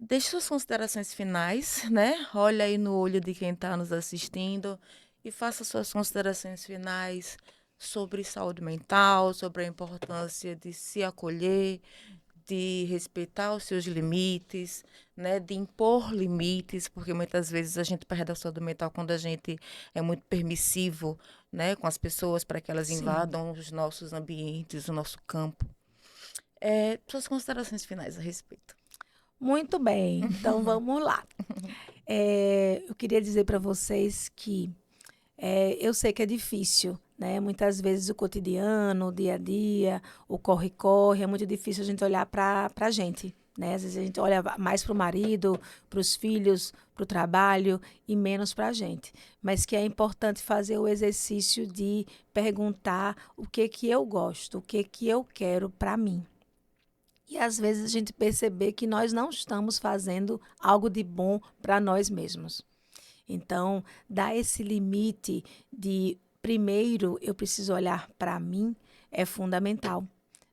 [SPEAKER 1] Deixe suas considerações finais, né? Olha aí no olho de quem está nos assistindo e faça suas considerações finais sobre saúde mental, sobre a importância de se acolher, de respeitar os seus limites, né, de impor limites, porque muitas vezes a gente perde a saúde mental quando a gente é muito permissivo, né, com as pessoas para que elas
[SPEAKER 2] Sim.
[SPEAKER 1] invadam os nossos ambientes, o nosso campo. Suas considerações finais a respeito.
[SPEAKER 2] Muito bem, então vamos lá. Eu queria dizer para vocês que eu sei que é difícil, né? Muitas vezes o cotidiano, o dia a dia, o corre-corre, é muito difícil a gente olhar para a gente, né? Às vezes a gente olha mais para o marido, para os filhos, para o trabalho e menos para a gente. Mas que é importante fazer o exercício de perguntar o que eu gosto, o que eu quero para mim. E às vezes a gente perceber que nós não estamos fazendo algo de bom para nós mesmos. Então, dar esse limite de primeiro eu preciso olhar para mim é fundamental,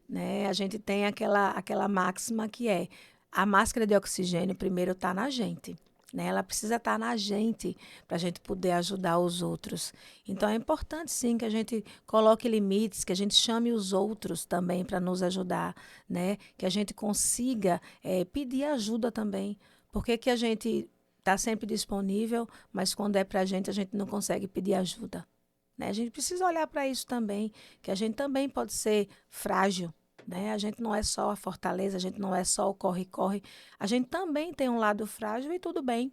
[SPEAKER 2] né? A gente tem aquela máxima que é a máscara de oxigênio primeiro está na gente, né? Ela precisa estar na gente para a gente poder ajudar os outros. Então é importante sim que a gente coloque limites, que a gente chame os outros também para nos ajudar, né? Que a gente consiga pedir ajuda também. Por que que a gente está sempre disponível, mas quando é para a gente não consegue pedir ajuda, né? A gente precisa olhar para isso também, que a gente também pode ser frágil, né? A gente não é só a fortaleza, a gente não é só o corre-corre, a gente também tem um lado frágil e tudo bem,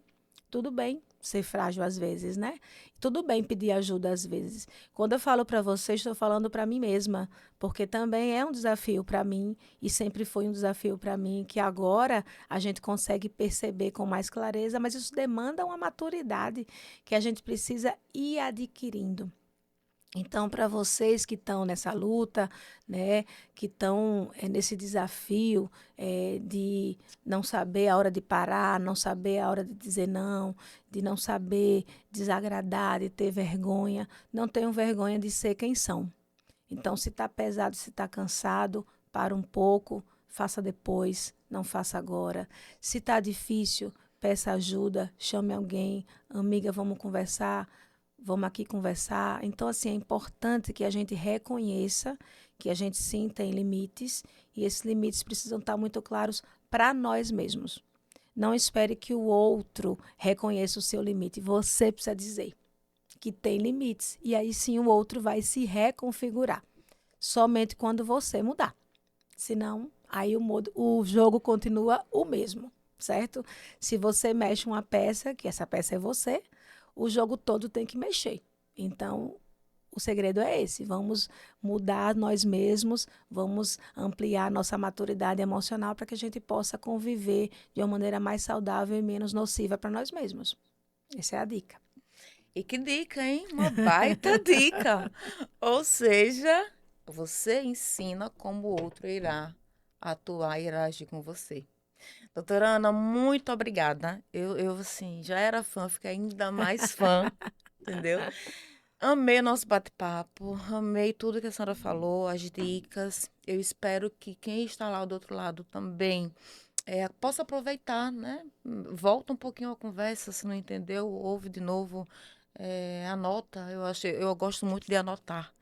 [SPEAKER 2] ser frágil às vezes, né? Tudo bem pedir ajuda às vezes. Quando eu falo para você, estou falando para mim mesma, porque também é um desafio para mim e sempre foi um desafio para mim, que agora a gente consegue perceber com mais clareza, mas isso demanda uma maturidade que a gente precisa ir adquirindo. Então, para vocês que estão nessa luta, né, que estão nesse desafio de não saber a hora de parar, não saber a hora de dizer não, de não saber desagradar, de ter vergonha, não tenham vergonha de ser quem são. Então, se está pesado, se está cansado, para um pouco, faça depois, não faça agora. Se está difícil, peça ajuda, chame alguém, amiga, vamos conversar. Vamos aqui conversar. Então, assim, é importante que a gente reconheça que a gente sim tem limites e esses limites precisam estar muito claros para nós mesmos. Não espere que o outro reconheça o seu limite. Você precisa dizer que tem limites e aí sim o outro vai se reconfigurar. Somente quando você mudar. Senão, aí o jogo continua o mesmo, certo? Se você mexe uma peça, que essa peça é você, o jogo todo tem que mexer. Então, o segredo é esse: vamos mudar nós mesmos, vamos ampliar nossa maturidade emocional para que a gente possa conviver de uma maneira mais saudável e menos nociva para nós mesmos. Essa é a dica.
[SPEAKER 1] E que dica, hein? Uma baita dica. Ou seja, você ensina como o outro irá atuar e irá agir com você. Doutora Ana, muito obrigada. Eu assim, já era fã, fiquei ainda mais fã, entendeu? Amei o nosso bate-papo, amei tudo que a senhora falou, as dicas. Eu espero que quem está lá do outro lado também possa aproveitar, né? Volta um pouquinho a conversa, se não entendeu, ouve de novo, anota. Eu gosto muito de anotar.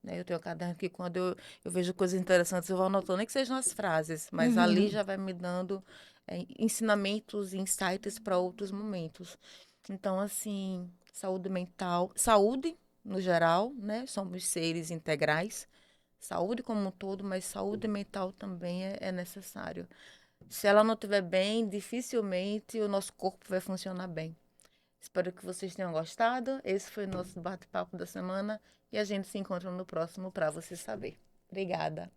[SPEAKER 1] Né? Eu tenho um caderno que quando eu vejo coisas interessantes, eu vou anotando, nem que sejam as frases, mas ali
[SPEAKER 2] Uhum.
[SPEAKER 1] já vai me dando ensinamentos e insights para outros momentos. Então, assim, saúde mental, saúde no geral, né? Somos seres integrais, saúde como um todo, mas saúde mental também é necessário. Se ela não estiver bem, dificilmente o nosso corpo vai funcionar bem. Espero que vocês tenham gostado. Esse foi o nosso bate-papo da semana e a gente se encontra no próximo para você saber. Obrigada.